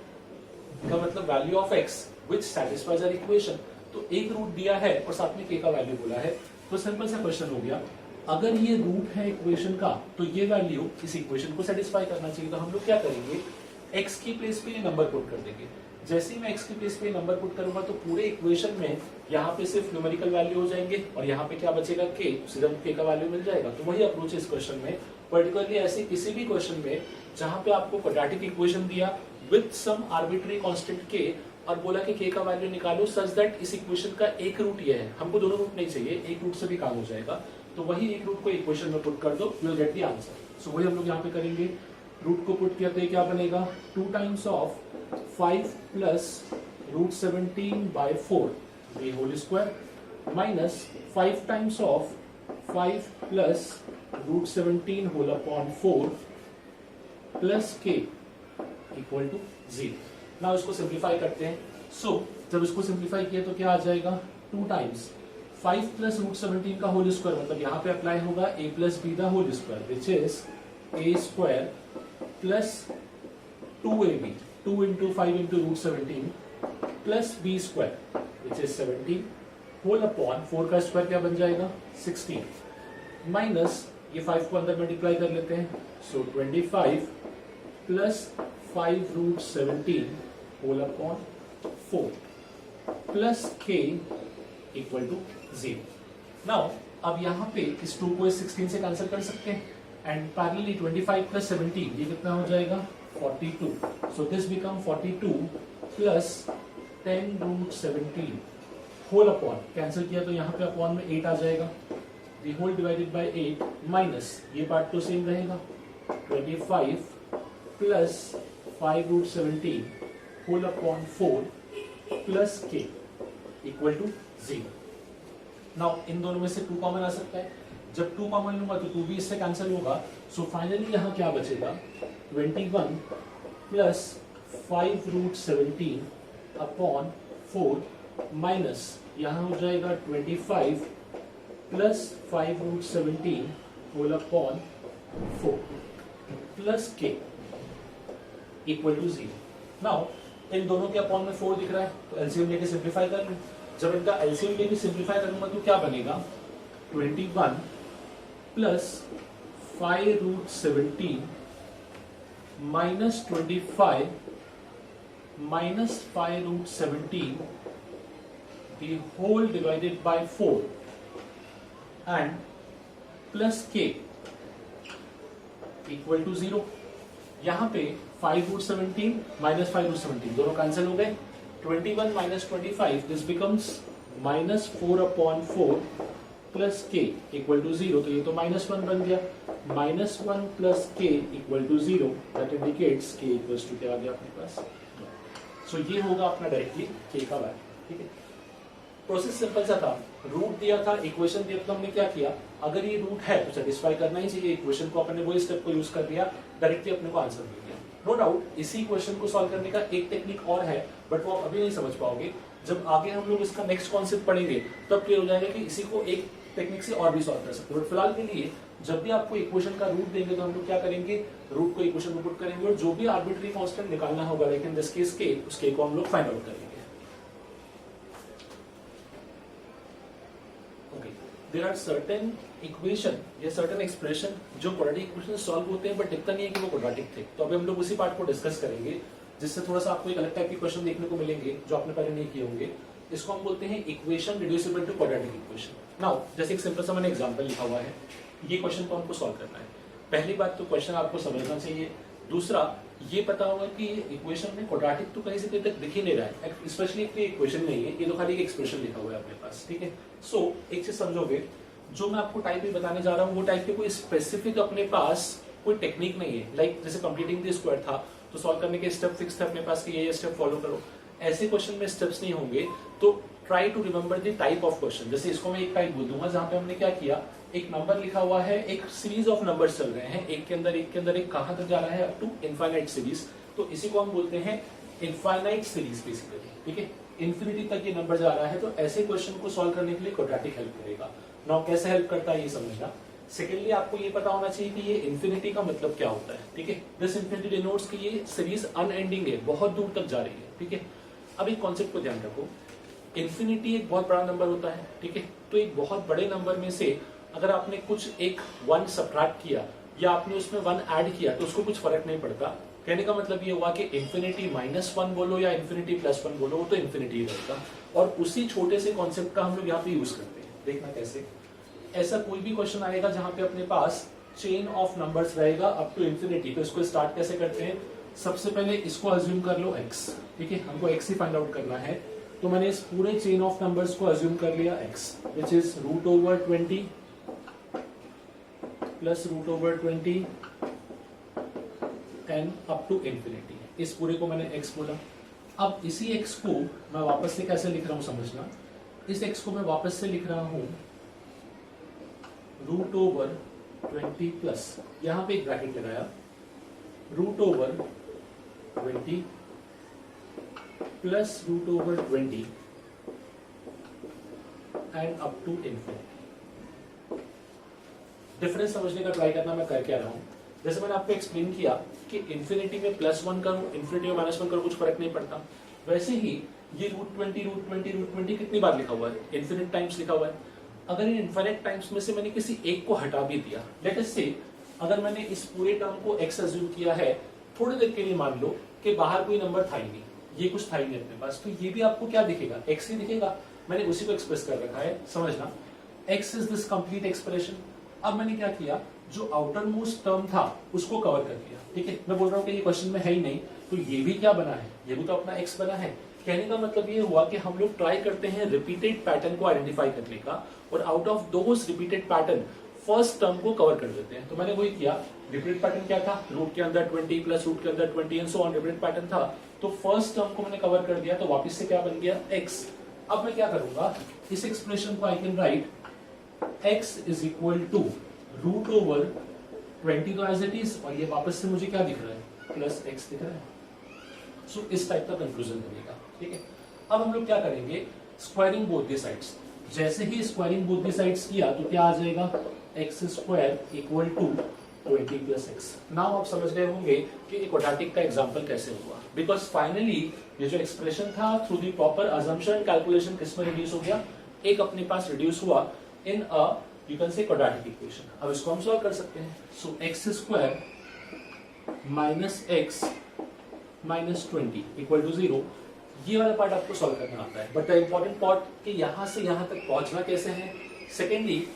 का मतलब value of x which satisfies our equation. तो एक रूट दिया है और साथ में k का वैल्यू बोला है, तो सिंपल सा क्वेश्चन हो गया, अगर ये रूट है इक्वेशन का तो ये वैल्यू इस इक्वेशन को सेटिस्फाई करना चाहिए। तो हम लोग क्या करेंगे, x की प्लेस पे ये नंबर पुट कर देंगे। जैसे ही मैं x की प्लेस पे नंबर पुट करूंगा तो पूरे इक्वेशन में यहाँ पे सिर्फ न्यूमेरिकल वैल्यू हो जाएंगे और यहाँ पे क्या बचेगा, k, सीधा k का वैल्यू मिल जाएगा। तो वही अप्रोच है इस क्वेश्चन में, पर्टिकुलरली ऐसे किसी भी क्वेश्चन में जहां पे आपको क्वाड्रेटिक इक्वेशन दिया with some arbitrary constant k और बोला कि k का वैल्यू निकालो सच दैट इस इक्वेशन का एक रूट ये है, हमको दोनों रूट नहीं चाहिए, एक रूट से भी काम हो जाएगा। तो वही एक रूट को इक्वेशन में पुट कर दो, you will get the answer. So वही हम लोग यहाँ पे करेंगे, रूट को पुट किया तो क्या बनेगा, 2 times of 5 plus root 17 by 4 the whole square minus 5 times of 5 plus root 17 whole upon 4 plus k equal to 0। Now इसको सिंप्लीफाई करते हैं। सो जब इसको सिंप्लीफाई किया तो क्या आ जाएगा, 2 टाइम्स 5 प्लस रूट 17 का होल स्क्वायर मतलब यहाँ पे अप्लाई होगा a plus b the whole square which is a square plus 2ab 2 into 5 into root 17 plus b square which is 17 whole upon 4 का स्क्वायर क्या बन जाएगा 16 माइनस ये 5 को अंदर मल्टीप्लाई कर लेते हैं so 25 plus 5 root 17 whole upon 4 plus k equal to 0। Now अब यहाँ पे इस 2 को इस 16 से कैंसिल कर सकते हैं एंड पैरेलली 25 प्लस 17 ये कितना हो जाएगा 42 so this become 42 plus 10 root 17 whole upon cancel किया तो यहाँ पे अपॉन में 8 आ जाएगा the whole divided by 8 minus ये पार्ट तो सेम रहेगा 25 plus 5 root 17 whole upon 4 plus k equal to 0। Now इन दोनों में से 2 कॉमन आ सकता है जब 2 कॉमन लूंगा तो 2 भी इससे कैंसिल होगा सो फाइनली यहाँ क्या बचेगा 21 प्लस 5 रूट 17 अपॉन 4 माइनस यहाँ हो जाएगा 25 plus 5 root 17 whole upon 4 plus k equal to 0। Now इन दोनों के अपॉन में 4 दिख रहा है तो एलसीएम लेके सिंप्लीफाई कर लूं जब इनका एलसीएम लेके सिंप्लीफाई करूंगा तो क्या बनेगा 21 plus 5 root 17 minus 25 minus 5 root 17 the whole divided by 4 and plus k equal to 0। यहाँ पे 5 रूट 17 माइनस 5 रूट 17 दोनों कैंसिल हो गए 21 minus 25 this becomes minus 4 upon 4 plus के इक्वल टू 0 तो ये तो माइनस 1 बन गया माइनस 1 प्लस के इक्वल टू 0 दैट इंडिकेट्स के इक्वल्स टू क्या आ गया अपने पास सो ये होगा अपना डायरेक्टली के का वैल्यू। ठीक है प्रोसेस सिंपल सा था रूट दिया था इक्वेशन दिया तो हमने क्या किया अगर ये रूट है तो सेटिस्फाई करना ही चाहिए इक्वेशन को अपने वही स्टेप को यूज कर दिया डायरेक्टली अपने को आंसर मिल गया। नो डाउट इसी इक्वेशन को सॉल्व करने का एक टेक्निक और है बट वो आप अभी नहीं समझ पाओगे जब आगे हम लोग इसका नेक्स्ट कॉन्सेप्ट पढ़ेंगे तब क्लियर हो जाएगा कि इसी को एक टेक्निक से और भी सॉल्व कर सकते हैं बट फिलहाल के लिए जब भी आपको इक्वेशन का रूट देंगे तो हम लोग क्या करेंगे रूट को इक्वेशन में पुट करेंगे और जो भी आर्बिट्री कांस्टेंट निकालना होगा लेकिन दिस केस के उसके को हम लोग फाइंड आउट करेंगे। There are certain equation या certain expression जो quadratic equation सॉल्व होते हैं बट दिखता नहीं है कि वो quadratic थे तो अभी हम लोग उसी पार्ट को डिस्कस करेंगे जिससे थोड़ा सा आपको एक अलग टाइप के क्वेश्चन देखने को मिलेंगे जो आपने पहले नहीं किए होंगे। इसको हम बोलते हैं equation reducible to quadratic equation. Now जैसे एक सिंपल सा मैंने एग्जांपल लिखा हुआ है ये क्वेश्चन को हमको सॉल्व करना है। पहली बात तो क्वेश्चन आपको समझना चाहिए दूसरा ये पता होगा कि इक्वेशन में क्वाड्रेटिक तो कहीं से कहीं तक दिख ही नहीं रहा है स्पेशली इक्वेशन नहीं है ये तो खाली एक एक्सप्रेशन लिखा हुआ है अपने पास। ठीक है सो एक चीज समझोगे जो मैं आपको टाइप भी बताने जा रहा हूँ वो टाइप के कोई स्पेसिफिक अपने पास कोई टेक्निक नहीं है लाइक जैसे कंप्लीटिंग द स्क्वायर था तो सॉल्व करने के स्टेप फिक्स थे अपने पास कि ये स्टेप फॉलो करो ऐसे क्वेश्चन में स्टेप्स नहीं होंगे तो try to remember the type of question. जैसे इसको मैं एक टाइप बोल दूंगा जहां पे हमने क्या किया एक नंबर लिखा हुआ है एक सीरीज ऑफ नंबर्स चल रहे हैं एक के अंदर एक कहां तक जा रहा है अप टू इनफाइनाइट सीरीज तो इसी को हम बोलते हैं इनफाइनाइट सीरीज बेसिकली। ठीक है इन्फिनिटी तक ये नंबर जा रहा है तो ऐसे क्वेश्चन को सॉल्व करने के लिए क्वाड्रेटिक हेल्प करेगा। नाउ कैसे हेल्प करता है ये समझना। सेकेंडली आपको ये पता होना चाहिए कि ये इन्फिनिटी का मतलब क्या होता है। ठीक है दिस इन्फिनिटी डिनोट्स कि ये सीरीज अनएंडिंग है बहुत दूर तक जा रही है। ठीक है अब एक कॉन्सेप्ट को ध्यान रखो इन्फिनिटी एक बहुत बड़ा नंबर होता है। ठीक है तो एक बहुत बड़े नंबर में से अगर आपने कुछ एक 1 सब्ट्रैक्ट किया या आपने उसमें 1 ऐड किया तो उसको कुछ फर्क नहीं पड़ता। कहने का मतलब ये हुआ कि इन्फिनिटी -1 बोलो या इन्फिनिटी +1 बोलो वो तो इन्फिनिटी ही रहेगा और उसी छोटे से कॉन्सेप्ट का हम लोग यहाँ पे यूज करते हैं। देखना कैसे ऐसा कोई भी क्वेश्चन आएगा जहां पे अपने पास चेन ऑफ नंबर्स रहेगा अप टू इन्फिनिटी तो इसको स्टार्ट कैसे करते हैं सबसे पहले इसको अज्यूम कर लो x। ठीक है हमको x ही फाइंड आउट करना है तो मैंने इस पूरे चेन ऑफ नंबर्स को अज्यूम कर लिया x which is √20 plus √20 and up to infinity इस पूरे को मैंने x बोला। अब इसी x को मैं वापस से कैसे लिख रहा हूं समझना इस x को मैं वापस से लिख रहा हूं √20 प्लस यहां पे एक ब्रैकेट लगाया √20 plus √20 and up to infinity. Difference समझने का ट्राई करना मैं कर क्या रहा हूं। जैसे मैंने आपको एक्सप्लेन किया कि इन्फिनिटी में +1 करूं, इन्फिनिटी में -1 करूं, कुछ फर्क नहीं पड़ता। वैसे ही ये √20 कितनी बार लिखा हुआ है, इन्फिनिट टाइम्स लिखा हुआ है। अगर इन इन्फिनिट टाइम्स में से मैंने किसी एक को हटा भी दिया, लेट अस से अगर मैंने इस पूरे टर्म को x अज्यूम किया है, थोड़ी देर के लिए मान लो कि बाहर कोई नंबर था ही नहीं, ये कुछ था ही नहीं अपने पास, तो ये भी आपको क्या दिखेगा, x ही दिखेगा। मैंने उसी को एक्सप्रेस कर रखा है, समझना। x is this complete expression. अब मैंने क्या किया, जो आउटर मोस्ट टर्म था उसको कवर कर दिया, ठीक है। मैं बोल रहा हूँ कि ये क्वेश्चन में है ही नहीं, तो ये भी क्या बना है, ये भी तो अपना x बना है। कहने का मतलब ये हुआ कि हम लोग ट्राई करते हैं रिपीटेड पैटर्न को आइडेंटिफाई करने का, और out of those repeated pattern first term को कवर कर देते हैं। तो मैंने वही किया, रिपीटेड पैटर्न क्या था, रूट के अंदर 20 प्लस रूट के अंदर 20 and so on, repeated pattern था। तो फर्स्ट टर्म को मैंने कवर कर दिया, तो वापस से क्या बन गया, x। अब मैं क्या करूंगा, इस एक्सप्रेशन को I can write x is equal to √20 तो एज इट इज, और ये वापस से मुझे क्या दिख रहा है, प्लस x दिख रहा है। सो इस टाइप का कंक्लूजन बनेगा, ठीक है। अब हम लोग क्या करेंगे, स्क्वायरिंग बोथ द साइड्स। जैसे ही स्क्वायरिंग बोथ द साइड्स किया तो क्या आ जाएगा, x² equal to 20 plus x। Now आप समझ गए होंगे कि क्वाड्रेटिक का एग्जांपल कैसे हुआ, बिकॉज फाइनली ये जो एक्सप्रेशन था through the proper assumption calculation किस में रिड्यूस हो गया, एक अपने पास रिड्यूस हुआ in a you can say quadratic equation. अब इसको हम सॉल्व कर सकते हैं। So x² minus x minus 20 equal to 0। ये वाला पार्ट आपको सॉल्व करना आता है, बट द इंपॉर्टेंट पार्ट कि यहां से यहां तक पहुंचना कैसे है। सेकेंडली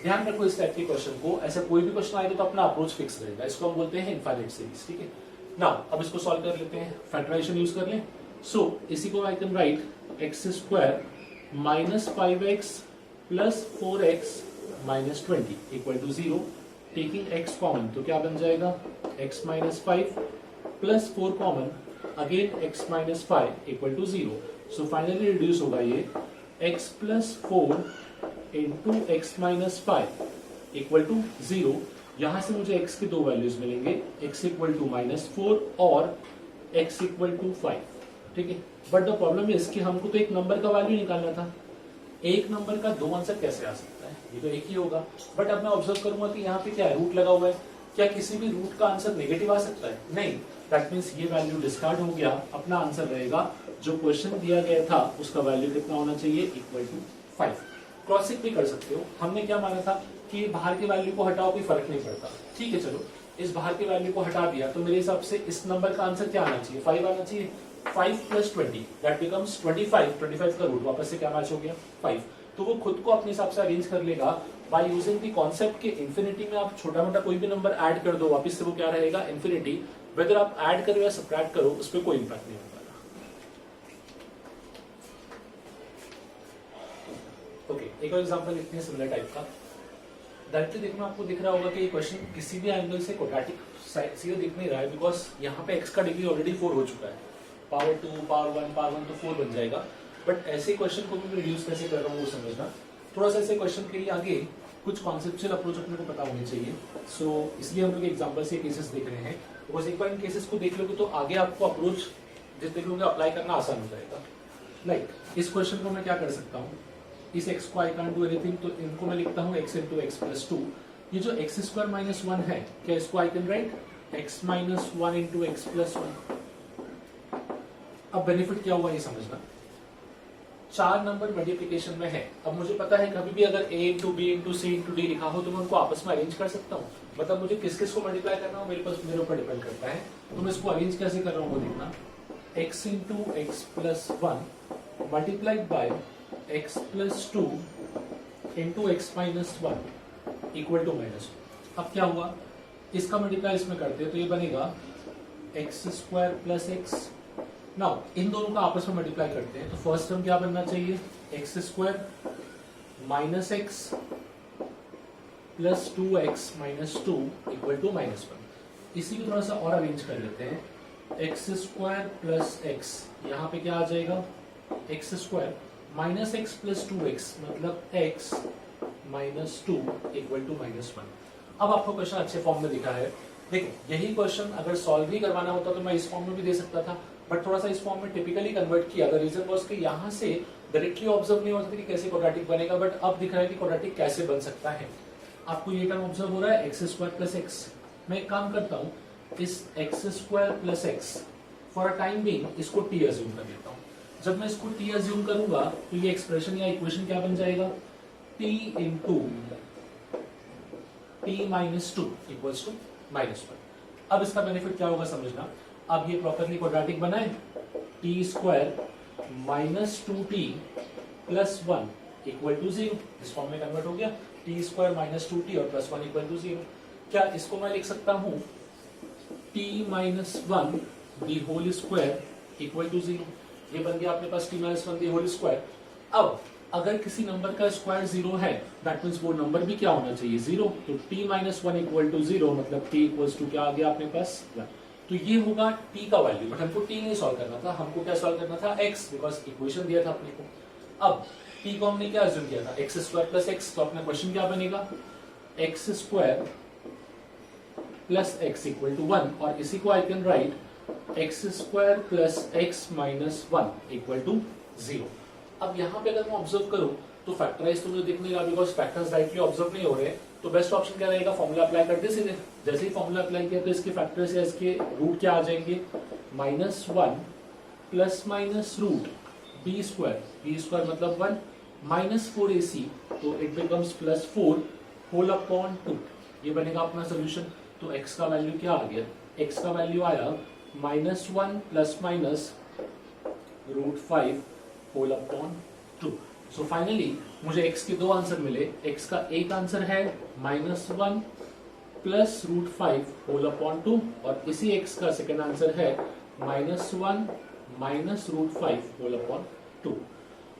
ध्यान रखो इस टाइप के क्वेश्चन को, ऐसा कोई भी क्वेश्चन आएगा तो अपना अप्रोच फिक्स रहेगा, इसको हम बोलते हैं इनफाइनाइट सीरीज, ठीक है। नाउ अब इसको सॉल्व कर लेते हैं, फैक्टराइजेशन यूज कर लें। सो इसी को I can write x² minus 5x plus 4x minus 20 equal to 0। Taking x common तो क्या बन जाएगा, x minus 5 plus 4 common, again x minus 5 equal to 0। So finally reduce होगा ये x plus 4 into x minus 5 equal to 0। यहां से मुझे x के दो वैल्यूज मिलेंगे, x इक्वल टू -4 और x इक्वल टू 5, ठीक है। बट द प्रॉब्लम इज कि हमको तो एक नंबर का वैल्यू निकालना था, एक नंबर का दो आंसर कैसे आ सकता है, ये तो एक ही होगा। बट अब मैं ऑब्जर्व करूंगा कि यहाँ पे क्या है, रूट लगा हुआ है, क्या किसी भी रूट का आंसर नेगेटिव आ सकता है, नहीं। दैट मीन्स ये वैल्यू डिस्कार्ड हो गया, अपना आंसर रहेगा जो क्वेश्चन दिया गया था उसका वैल्यू कितना होना चाहिए, इक्वल टू 5। क्रॉस चेक भी कर सकते हो, हमने क्या माना था कि बाहर के वैल्यू को हटाओ कोई फर्क नहीं पड़ता, ठीक है। चलो इस बाहर के वैल्यू को हटा दिया तो मेरे हिसाब से इस नंबर का आंसर क्या आना चाहिए, 5 आना चाहिए। 5 प्लस 20 दैट बिकम्स 25 का रूट वापस से क्या मैच हो गया, 5। तो वो खुद को अपने हिसाब से अरेंज कर लेगा बाय यूजिंग द कॉन्सेप्ट कि इंफिनिटी में आप छोटा मोटा कोई भी नंबर ऐड कर दो, वापस से वो क्या रहेगा, इंफिनिटी। वेदर आप ऐड करो या सबट्रैक्ट करो उस पर कोई इंपैक्ट नहीं होगा। ओके, एक और एग्जांपल लिखते हैं सिमिलर टाइप का। डायरेक्टली देखना आपको दिख रहा होगा कि ये क्वेश्चन किसी भी एंगल से क्वाड्रेटिक सीधे दिख नहीं रहा है, बिकॉज यहाँ पे x का डिग्री ऑलरेडी 4 हो चुका है, पावर 2 पावर 1 तो 4 बन जाएगा। बट ऐसे क्वेश्चन को भी रिड्यूस कैसे कर रहा हूँ वो समझना। थोड़ा सा ऐसे क्वेश्चन के लिए आगे कुछ कॉन्सेप्चुअल अप्रोच अपने को पता होनी चाहिए। सो इसलिए हम लोग एग्जाम्पल से केसेस देख रहे हैं, बिकॉज एक बार इन केसेस को देख लोगे तो आगे आपको अप्रोच जिस देख लोगे अप्लाई करना आसान हो जाएगा। लाइक इस क्वेश्चन को मैं क्या कर सकता हूँ, इस x को आई कांट डू एनीथिंग, तो इनको मैं लिखता हूँ x इंटू एक्स प्लस 2। ये जो x² माइनस 1 है, क्या इसको I can write x minus 1 into x plus 1। अब बेनिफिट क्या हुआ ये समझना, 4 नंबर मल्टीप्लीकेशन में है। अब मुझे पता है कभी भी अगर a into B into C into D लिखा हो तो मैं उनको आपस में अरेंज कर सकता हूँ। मतलब मुझे किस किस को मल्टीप्लाई करना हो मेरे ऊपर डिपेंड करता है, तो मैं इसको अरेंज कैसे कर रहा हूँ वो देखना। x into x plus 1 multiplied by x plus 2 into x minus 1 equal to minus. अब क्या हुआ, इसका मल्टीप्लाई इसमें करते हैं तो ये बनेगा x² प्लस एक्स। नाउ इन दोनों का आपस में मल्टीप्लाई करते हैं तो फर्स्ट टर्म क्या बनना चाहिए, x² minus x plus 2x minus 2 equal to -1। इसी को थोड़ा सा और अरेंज कर लेते हैं, x² प्लस एक्स, यहाँ पे क्या आ जाएगा x² minus x plus 2x मतलब x माइनस 2 इक्वल टू -1। अब आपको क्वेश्चन अच्छे फॉर्म में दिखा है। देखो यही क्वेश्चन अगर सॉल्व भी करवाना होता तो मैं इस फॉर्म में भी दे सकता था, बट थोड़ा सा इस फॉर्म में टिपिकली कन्वर्ट किया। द रीजन वाज कि यहाँ से डायरेक्टली ऑब्जर्व नहीं होता कि कैसे क्वाड्रेटिक बनेगा, बट अब दिख रहा है कि क्वाड्रेटिक कैसे बन सकता है। आपको ये टर्म ऑब्जर्व हो रहा है एक्स स्क्वायर प्लस एक्स। मैं एक काम करता हूँ, इस x square plus x for a time being इसको टी अज्यूम कर लेता हूँ। जब मैं इसको टी अज्यूम करूंगा तो ये एक्सप्रेशन या इक्वेशन क्या बन जाएगा, T into T minus two equals to minus one. अब इसका बेनिफिट क्या होगा समझना, अब ये प्रॉपरली क्वाड्रेटिक बना है, t square minus two t plus one equal to zero, इस फॉर्म में कन्वर्ट हो गया, t square minus two t और plus one equal to zero. क्या इसको मैं लिख सकता हूं t minus one the whole square equal to zero, ये बन गया अपने पास t minus one the whole square. अब अगर किसी नंबर का स्क्वायर जीरो है दैट मीन्स वो नंबर भी क्या होना चाहिए, जीरो। तो T minus one equal to zero मतलब टी इक्वल्स टू क्या आ गया अपने पास, वन। तो ये होगा टी का वैल्यू, बट हमको टी नहीं सॉल्व करना था, हमको क्या सॉल्व करना था, एक्स, बिकॉज इक्वेशन दिया था अपने को। अब टी को हमने क्या अज्यूम किया था, एक्स स्क्वायर प्लस एक्स, तो अपना क्वेश्चन क्या बनेगा, x square plus x equal to one, और इसी को I can write x square plus x minus one equal to zero. अब यहाँ पे अगर मैं ऑब्जर्व करूं तो फैक्टराइज तो मुझे दिख नहीं रहा, बिकॉज फैक्टर्स डायरेक्टली ऑब्जर्व नहीं हो रहे, तो बेस्ट ऑप्शन क्या रहेगा, फॉर्मूला अप्लाई कर दे सीधे। जैसे ही फॉर्मूला अप्लाई किया तो इसके फैक्टर्स या इसके रूट क्या आ जाएंगे, minus one plus minus root B square मतलब one minus four A C, तो it becomes plus four whole upon two, ये बनेगा अपना सोल्यूशन। तो x का वैल्यू क्या आ गया, x का वैल्यू आया minus one plus minus root five whole upon two. So finally मुझे x के दो आंसर मिले, x का एक आंसर है minus one plus root five whole upon two, और इसी x का सेकेंड आंसर है minus one minus root five whole upon two.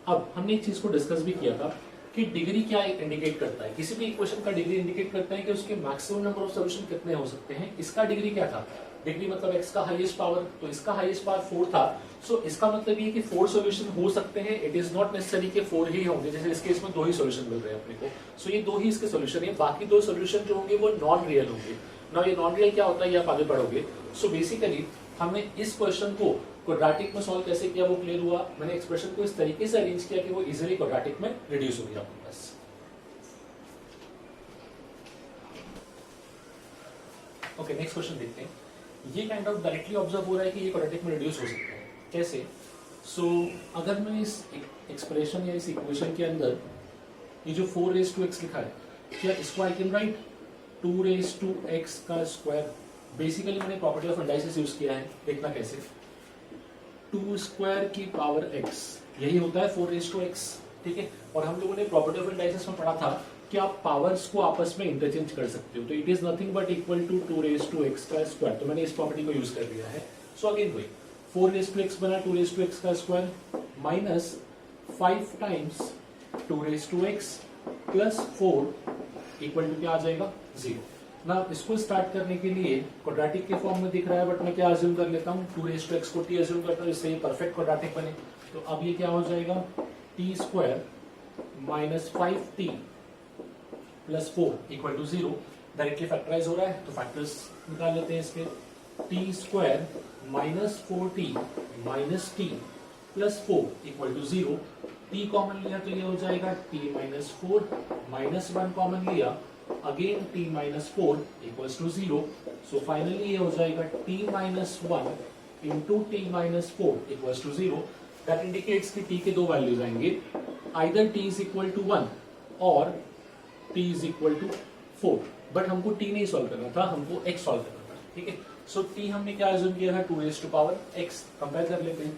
अब हमने एक चीज को डिस्कस भी किया था कि डिग्री क्या इंडिकेट करता है, किसी भी इक्वेशन का डिग्री इंडिकेट करता है कि उसके मैक्सिमम नंबर ऑफ सॉल्यूशन कितने हो सकते हैं। इसका डिग्री क्या था, डिग्री मतलब x का हाईएस्ट पावर, तो इसका हाईएस्ट पावर 4 था। सो इसका मतलब ये कि 4 सॉल्यूशन हो सकते हैं, इट इज नॉट नेसेसरी कि 4 ही होंगे, जैसे इस केस में 2 ही सॉल्यूशन मिल रहे हैं अपने को। सो ये 2 ही इसके सॉल्यूशन है, बाकी 2 सॉल्यूशन जो होंगे वो नॉन रियल होंगे। ना ये नॉन रियल क्या होता है ये आप आगे पढ़ोगे। सो बेसिकली हमने इस क्वेश्चन को क्वाड्रेटिक में सॉल्व कैसे किया वो क्लियर हुआ। मैंने एक्सप्रेशन को इस तरीके से अरेंज किया कि वो इजीली क्वाड्रेटिक में रिड्यूस हो गया अपने पास। ओके, नेक्स्ट क्वेश्चन देखते हैं। ये काइंड ऑफ डायरेक्टली ऑब्जर्व हो रहा है कि ये क्वाड्रेटिक में रिड्यूस हो सकता है, कैसे। सो अगर मैं इस एक्सप्रेशन या इस इक्वेशन के अंदर ये जो 4 रेज टू एक्स लिखा है, क्या इसको I can write 2 raise to x का स्क्वायर। बेसिकली मैंने प्रॉपर्टी ऑफ इंडाइसेस यूज किया है, देखना कैसे, 2 स्क्वायर की पावर x, यही होता है 4 रेज टू एक्स, ठीक है। और हम लोगों ने प्रॉपर्टी ऑफ इंडाइसेस में पढ़ा था कि आप पावर्स को आपस में इंटरचेंज कर सकते हो, तो it is nothing but equal to 2 raise to x का स्क्वायर। तो मैंने इस प्रॉपर्टी को यूज कर लिया है। सो अगेन वही 4 रेज टू एक्स बना 2 रेज टू एक्स का square minus 5 times 2 raise to x plus 4 equal to क्या आ जाएगा, 0। ना इसको स्टार्ट करने के लिए क्वाड्रेटिक के फॉर्म में दिख रहा है, बट मैं क्या अज्यूम कर लेता हूँ, 2 रेज टू एक्स को टी अज्यूम करता हूँ, इससे ये परफेक्ट क्वाड्रेटिक बने। तो अब ये क्या हो जाएगा, T square minus 5t plus 4 equal to 0। Directly factorise हो रहा है तो फैक्टर्स निकाल लेते हैं इसके, T square minus 4t minus T plus 4 equal to 0। T common लिया तो ये हो जाएगा t माइनस 4 माइनस 1 कॉमन लिया, again t minus 4 equals to 0। So finally ये हो जाएगा t minus 1 into T minus 4 equals to 0। That indicates कि t के दो वैल्यूज आएंगे, either t is equal to 1 और t is equal to 4। But हमको t नहीं सॉल्व करना था, हमको x सॉल्व करना था, ठीक है। सो t हमने क्या अज्यूम किया था, 2 raise to power x। Compare कर लेते हैं,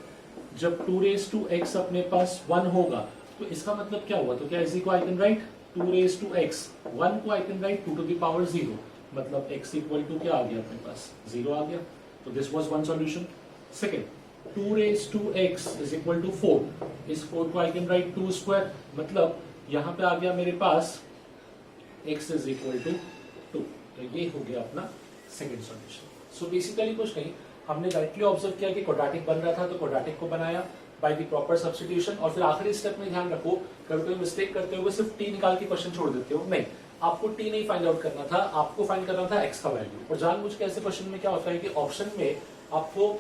जब 2 रेज टू x अपने पास 1 होगा तो इसका मतलब क्या हुआ, तो क्या इसी को I can write 2 raise to x, 1 को I can write 2 to the power 0, मतलब x इक्वल टू क्या आ गया अपने पास, 0 आ गया। तो this was one solution. Second, 2 raise to x is equal to 4, इस 4 को आई कैन राइट 2 स्क्वायर, मतलब यहाँ पे आ गया मेरे पास x इज इक्वल टू 2। तो ये हो गया अपना सेकंड सॉल्यूशन। सो बेसिकली कुछ नहीं, हमने डायरेक्टली ऑब्जर्व किया कि क्वाड्रेटिक बन रहा था तो क्वाड्रेटिक को बनाया बाय द प्रॉपर सब्स्टिट्यूशन। और फिर आखिरी स्टेप में ध्यान रखो, कभी कभी मिस्टेक करते हो सिर्फ t निकाल के क्वेश्चन छोड़ देते हो, नहीं, आपको t नहीं फाइंड आउट करना था, आपको फाइंड करना था x का वैल्यू। और जानबूझ के ऐसे क्वेश्चन में क्या होता है कि ऑप्शन में आपको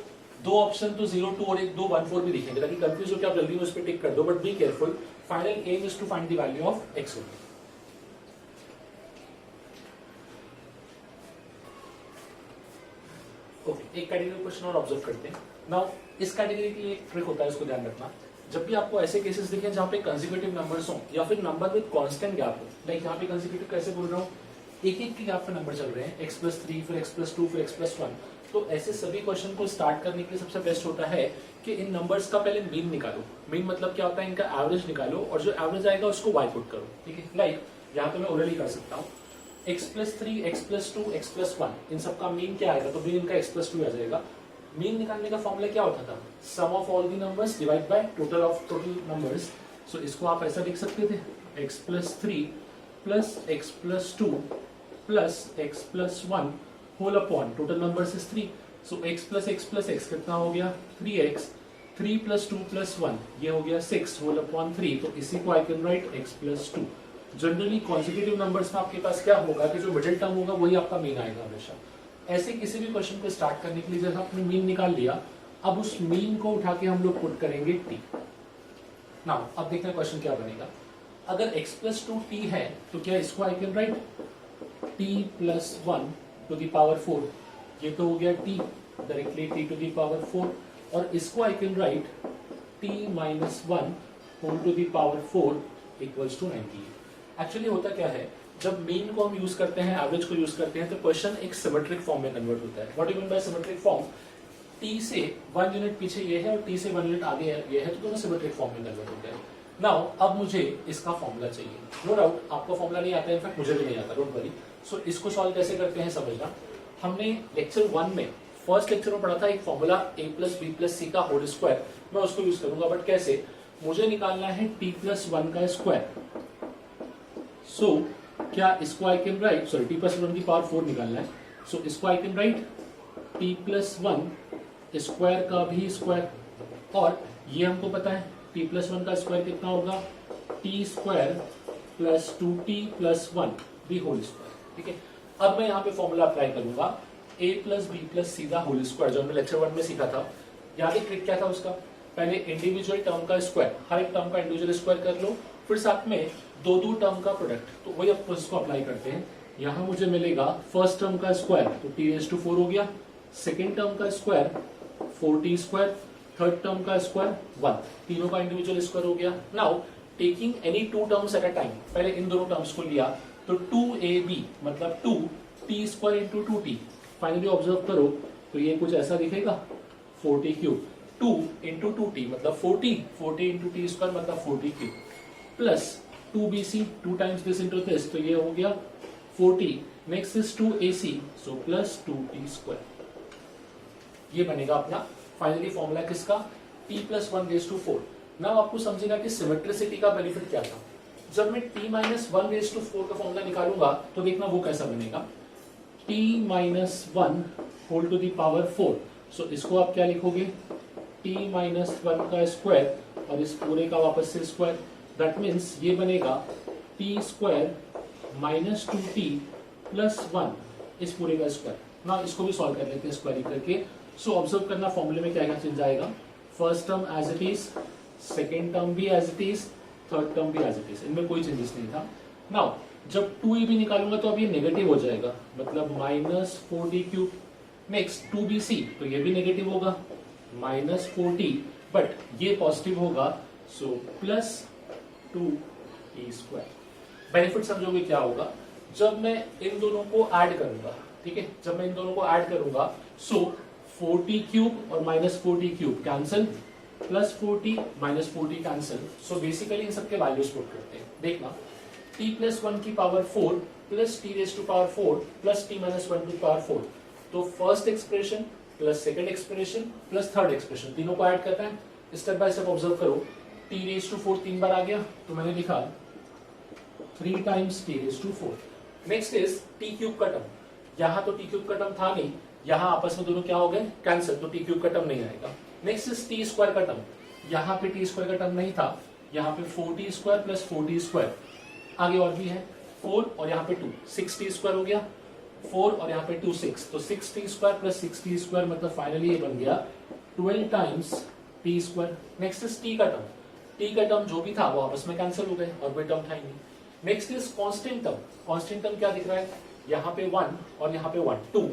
दो ऑप्शन तो 0 2 और एक 2 1 4 भी दिखेंगे, ताकि कंफ्यूज होकर आप जल्दी में उस पर टिक कर दो, but be careful. Final aim is to find the value of x only. Okay, एक कैटेगरी क्वेश्चन और ऑब्जर्व करते हैं। नाउ इस कैटेगरी के लिए एक ट्रिक होता है, इसको ध्यान रखना। जब भी आपको ऐसे केसेस दिखें जहां पे कंसेक्यूटिव नंबर्स हो या फिर नंबर विद कांस्टेंट गैप हो, लाइक यहाँ पे कंसेक्यूटिव कैसे बोल रहा हूँ, एक एक के गैप पे नंबर चल रहे हैं, x+3 फिर x+2 फिर x+1, तो ऐसे सभी क्वेश्चन को स्टार्ट करने के लिए सबसे बेस्ट होता है कि इन नंबर्स का पहले मीन निकालो। मीन मतलब क्या होता है, इनका एवरेज निकालो और जो एवरेज आएगा उसको y पुट करो, ठीक है। लाइक यहाँ पे मैं ऑलरेडी कर सकता हूँ x+3 x+2 x+1, इन सबका मीन क्या आएगा, तो मीन इनका x+2 आ जाएगा। मीन निकालने का फॉर्मूला क्या होता था, sum of all the numbers divide by total of total numbers. So इसको आप ऐसा लिख सकते थे, x+3 plus x+2 plus x+1 whole upon total numbers is 3। So x plus x कितना हो गया 3x, 3 + 2 + 1 ये हो गया 6 होल अपॉन 3। तो इसी को I can right x+2। Generally consecutive numbers में आपके पास क्या होगा कि जो मिडिल टर्म होगा वही आपका मीन आएगा हमेशा। ऐसे किसी भी क्वेश्चन को स्टार्ट करने के लिए जब आपने मीन निकाल लिया, अब उस मीन को उठा के हम लोग पुट करेंगे t। नाउ अब देखते हैं क्वेश्चन क्या बनेगा। अगर x+2 t है तो क्या इसको I can write t+1 to the power 4, ये तो हो गया t directly t to the power 4, और इसको I can write t-1 whole to the power 4 equals to 98। Actually होता क्या है, जब मीन को हम यूज करते हैं, एवरेज को यूज करते हैं, तो क्वेश्चन एक सिमेट्रिक फॉर्म में कन्वर्ट होता है। What you mean by symmetric form, t से 1 यूनिट पीछे ये है और t से 1 यूनिट आगे ये है, तो दोनों सिमेट्रिक फॉर्म में कन्वर्ट होते हैं। नाउ अब मुझे इसका फॉर्मूला चाहिए। नो डाउट आपको फॉर्मूला नहीं आता है, इनफैक्ट मुझे भी नहीं आता, डोंट वरी। सो इसको सॉल्व कैसे करते हैं समझना। हमने लेक्चर 1 में, फर्स्ट लेक्चर में पढ़ा था एक फॉर्मूला a+b+c का होल स्क्वायर, मैं उसको यूज करूंगा, बट कैसे, मुझे निकालना है t+1 का स्क्वायर। सो क्या इसको I can right, sorry t+1 की पावर 4 निकालना है। सो इसको I can write t+1 square का भी स्क्वायर, और ये हमको पता है t+1 का स्क्वायर कितना होगा, t² + 2t+1 भी होल स्क्वायर, ठीक है। अब मैं यहाँ पे फॉर्मूला अप्लाई करूंगा a+b+c का होल स्क्वायर, जो हमने लेक्चर 1 में सीखा था। यहाँ पे ट्रिक क्या था उसका, पहले इंडिविजुअल टर्म का स्क्वायर, हर एक टर्म का इंडिविजुअल स्क्वायर कर लो, फिर साथ में दो टर्म का प्रोडक्ट, तो वही अब इसको अप्लाई करते हैं। यहाँ मुझे मिलेगा फर्स्ट टर्म का स्क्वायर तो t⁴ हो गया, सेकेंड टर्म का स्क्वायर 4t², थर्ड टर्म का स्क्वायर 1, तीनों का इंडिविजुअल स्क्वायर हो गया। Now taking any two terms at a time, पहले इन दोनों टर्म्स को लिया, तो 2ab मतलब 2t² × 2t। फाइनली ऑब्जर्व करो तो ये कुछ ऐसा दिखेगा 40³ 2 × 2t मतलब 40 × t² मतलब 40³ plus 2bc 2 times this into this, तो ये हो गया 40। Next is 2ac, so plus 2t²। ये बनेगा अपना फाइनली फॉर्मूला किसका, t+1⁴। नाउ आपको समझेगा कि सिमेट्रिसिटी का बेनिफिट क्या था। जब मैं t-1⁴ का फॉर्मूला निकालूंगा तो देखना वो कैसा बनेगा, t-1 whole to the power 4। So इसको आप क्या लिखोगे, t-1 का स्क्वायर और इस पूरे का वापस से स्क्वायर, दैट मीन्स ये बनेगा t² - 2t + 1 इस पूरे का स्क्वायर। ना इसको भी सॉल्व कर लेते हैं स्क्वायर करके। सो ऑब्जर्व करना फॉर्मूले में क्या क्या चेंज आएगा, first term as it is, second term भी as it is, third term भी एज इट इज, इनमें कोई चेंजेस नहीं था। नाउ जब 2ab निकालूंगा तो अब ये नेगेटिव हो जाएगा, मतलब -4t³। नेक्स्ट 2bc तो ये भी नेगेटिव होगा, -4t, बट ये पॉजिटिव होगा, सो प्लस 2t²। बेनिफिट समझोगे क्या होगा, जब मैं इन दोनों को ऐड करूंगा, ठीक है, जब मैं इन दोनों को ऐड करूंगा, सो 40³ और -40³ कैंसिल, +40 -40 कैंसिल। सो बेसिकली इन सबके वैल्यूज पुट करते हैं। देखना t+1 की power 4 plus t⁴ plus t-1 की पावर 4, तो first expression plus second expression plus third expression, तीनों को ऐड करता है। स्टेप बाय स्टेप ऑब्जर्व करो, t⁴ 3 बार आ गया तो मैंने लिखा 3 times t⁴। Next is t³ का टर्म, यहाँ तो t³ का टर्म था नहीं, यहाँ आपस में दोनों क्या हो गए कैंसिल, तो t³ का टर्म नहीं आएगा। नेक्स्ट इज t² का टर्म, यहाँ पे t² का टर्म नहीं था, यहाँ पे 4t² + 4t², आगे और भी है 4 और यहाँ पे 2, 6t² हो गया, 4 और यहाँ पे 2 6, तो 6t² + 6t² मतलब फाइनली ये बन गया 12 times T square. Next is T का टर्म, टी का टर्म जो भी था वो आपस में कैंसिल हो गए और कोई टर्म था ही नहीं। Next is constant term, constant term क्या दिख रहा है, यहाँ पे 1 और यहाँ पे 1, 2,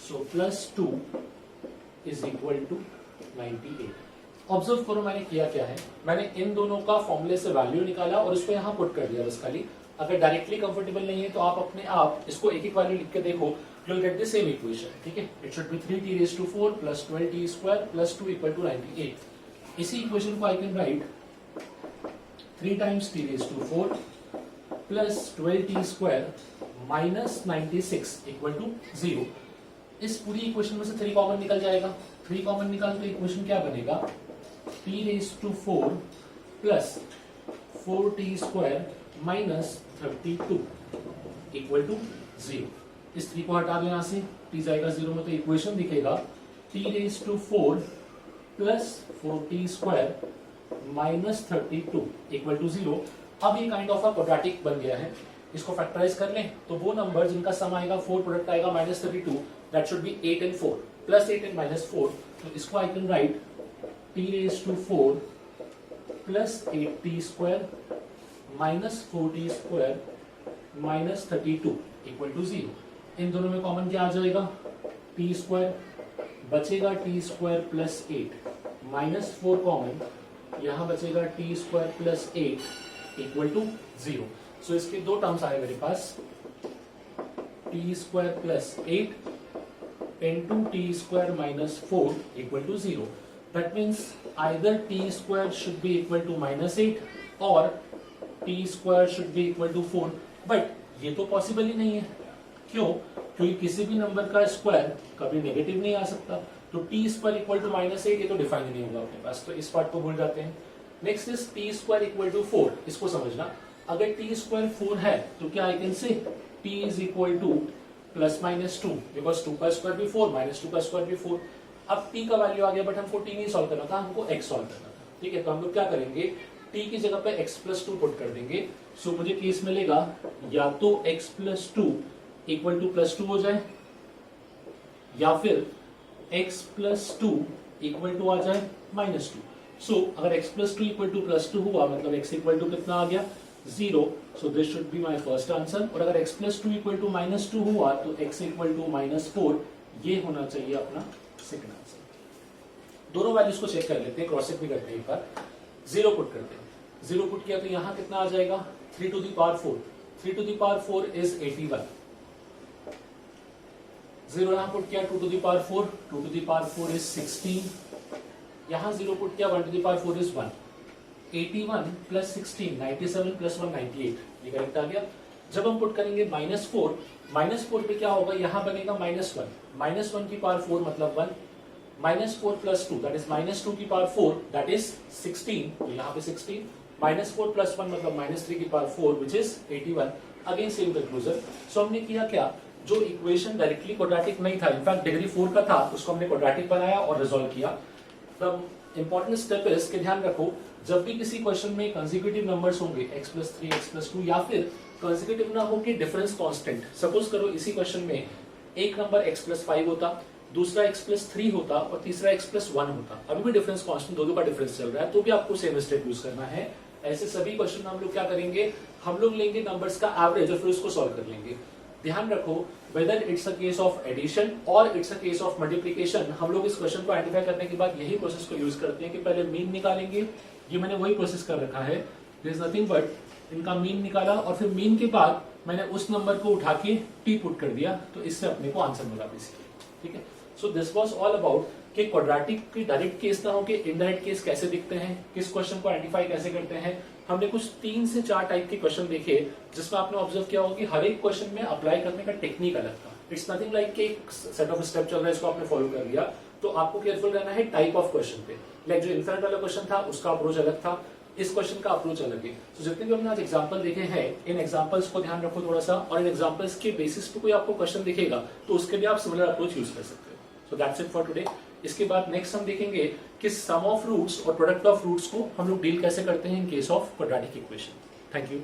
so plus 2 is equal to 98। Observe करो मैंने किया क्या है, मैंने इन दोनों का फॉर्मूले से वैल्यू निकाला और उसको यहाँ पुट कर दिया बस खाली। अगर डायरेक्टली कंफर्टेबल नहीं है तो आप अपने आप इसको एक एक वैल्यू लिख के देखो, you will get the same equation, ठीक है। It should be 3t⁴ plus 12t² plus 2 equal to 98। इसी इक्वेशन को I can write 3 times t⁴ plus 12t² minus 96 equal to 0। इस पूरी इक्वेशन में से 3 कॉमन निकल जाएगा, 3 कॉमन निकाल तो इक्वेशन क्या बनेगा, t⁴ plus 4t² minus 32 equal to 0। इस 3 को हटा दो यहां से, t जाएगा 0 में तो इक्वेशन दिखेगा t⁴ plus 4t² minus 32 equal to 0। अब ये काइंड ऑफ अ क्वाड्रेटिक बन गया है। इसको फैक्टराइज कर लें तो वो नंबर जिनका सम आएगा 4 प्रोडक्ट आएगा minus 32, that should be 8 and 4 plus 8 and minus 4। तो इसको I can write t⁴ plus 8t² minus 4t² minus 32 equal to 0। इन दोनों में कॉमन क्या आ जाएगा, t² बचेगा t² प्लस 8 माइनस 4 कॉमन, यहां बचेगा t² प्लस 8 इक्वल टू 0। सो इसके दो टर्म्स आए मेरे पास, t² plus 8 into t² minus 4 equal to 0. That means either t² should be equal to minus 8 or t² should be equal to 4. But ये तो possible ही नहीं है, क्यों? क्योंकि किसी भी नंबर का स्क्वायर कभी नेगेटिव नहीं आ सकता। तो t² इक्वल टू माइनस 8 ये तो डिफाइन नहीं होगा अपने पास, तो इस पार्ट को भूल जाते हैं। Next is t² equal to 4, इसको समझना। अगर t² 4 है तो क्या I can say t is equal to plus minus 2, because 2 का स्क्वायर भी 4 माइनस 2 का स्क्वायर भी 4। अब t का वैल्यू आ गया, बट हमको t नहीं सॉल्व करना था, हमको x सॉल्व करना था, ठीक है। तो हम लोग क्या करेंगे, t की जगह पे x प्लस 2 पुट कर देंगे। सो मुझे केस मिलेगा या तो x plus 2 equal to plus 2 हो जाए, या फिर x प्लस 2 इक्वल टू आ जाए माइनस 2। सो अगर x plus 2 equal to plus 2 हुआ मतलब x इक्वल टू कितना आ गया, 0। So this should be my first answer. और अगर x plus 2 equal to minus 2 हुआ तो x इक्वल टू माइनस 4, ये होना चाहिए अपना सेकंड आंसर। दोनों वैल्यूज को चेक कर लेते हैं, क्रॉस चेक भी करते हैं एक बार। 0 पुट करते हैं, 0 पुट किया तो यहां कितना आ जाएगा, 3 to the power 4, 3 to the power 4 is 81। 0 यहां पुट किया, 2 to the power 4, 2 to the power 4 is 16। यहां 0 पुट किया, 1 to the power 4 is 1। 81 plus 16, 97 plus 1 98, ये करेक्ट आ गया। जब हम पुट करेंगे माइनस 4, माइनस 4 पे क्या होगा, यहां बनेगा माइनस 1, माइनस 1 की पावर 4 मतलब 1, minus 4 plus 2 that is minus 2 की पावर 4 दैट इज 16, तो यहाँ पे 16, माइनस 4 प्लस 1 मतलब माइनस 3 की power 4 which is 81। Again same conclusion. So हमने किया क्या, जो इक्वेशन डायरेक्टली क्वाड्रेटिक नहीं था, इनफैक्ट डिग्री 4 का था, उसको हमने क्वाड्रेटिक बनाया और रिजोल्व किया। द इंपॉर्टेंट स्टेप इज कि ध्यान रखो, जब भी किसी क्वेश्चन में कंसेक्यूटिव नंबर्स होंगे x प्लस 3 x प्लस 2 या फिर कंसेक्यूटिव ना हो कि डिफरेंस कांस्टेंट, सपोज करो इसी क्वेश्चन में एक नंबर x प्लस 5 होता, दूसरा x प्लस 3 होता और तीसरा x प्लस 1 होता, अभी भी डिफरेंस कांस्टेंट, दोनों का डिफरेंस चल रहा है, तो भी आपको सेम स्टेप यूज करना है। ऐसे सभी क्वेश्चन हम लोग क्या करेंगे, हम लोग लेंगे नंबर्स का एवरेज और फिर उसको सॉल्व कर लेंगे। ध्यान रखो, whether it's a case of addition और it's a case of multiplication, हम लोग इस क्वेश्चन को आइडेंटिफाई करने के बाद यही प्रोसेस को यूज करते हैं कि पहले मीन निकालेंगे। ये मैंने वही प्रोसेस कर रखा है, देयर इज नथिंग बट इनका मीन निकाला और फिर मीन के बाद मैंने उस नंबर को उठा के टी पुट कर दिया, तो इससे अपने को आंसर मिला बेसिकली, ठीक है। सो दिस वाज ऑल अबाउट कि क्वाड्रेटिक की डायरेक्ट केस ना हो कि इनडायरेक्ट केस कैसे दिखते हैं, किस क्वेश्चन को आइडेंटिफाई कैसे करते हैं। हमने कुछ 3 से 4 टाइप के क्वेश्चन देखे, जिसमें आपने ऑब्जर्व किया होगा कि हर एक क्वेश्चन में अप्लाई करने का टेक्निक अलग था। इट्स नथिंग लाइक कि एक सेट ऑफ स्टेप चल रहा है, इसको आपने फॉलो कर लिया। तो आपको केयरफुल रहना है टाइप ऑफ क्वेश्चन पे। लाइक जो इन्फिनिट वाला क्वेश्चन था उसका अप्रोच अलग था, इस क्वेश्चन का अप्रोच अलग है। तो जितने भी हमने आज एग्जांपल देखे हैं, इन एग्जांपल्स को ध्यान रखो थोड़ा सा, और इन एग्जांपल्स के बेसिस पे कोई आपको क्वेश्चन दिखेगा तो उसके लिए आप सिमिलर अप्रोच यूज कर सकते हो। So that's it for today. इसके बाद नेक्स्ट हम देखेंगे कि सम ऑफ रूट्स और प्रोडक्ट ऑफ रूट्स को हम लोग डील कैसे करते हैं in case of quadratic equation. Thank you.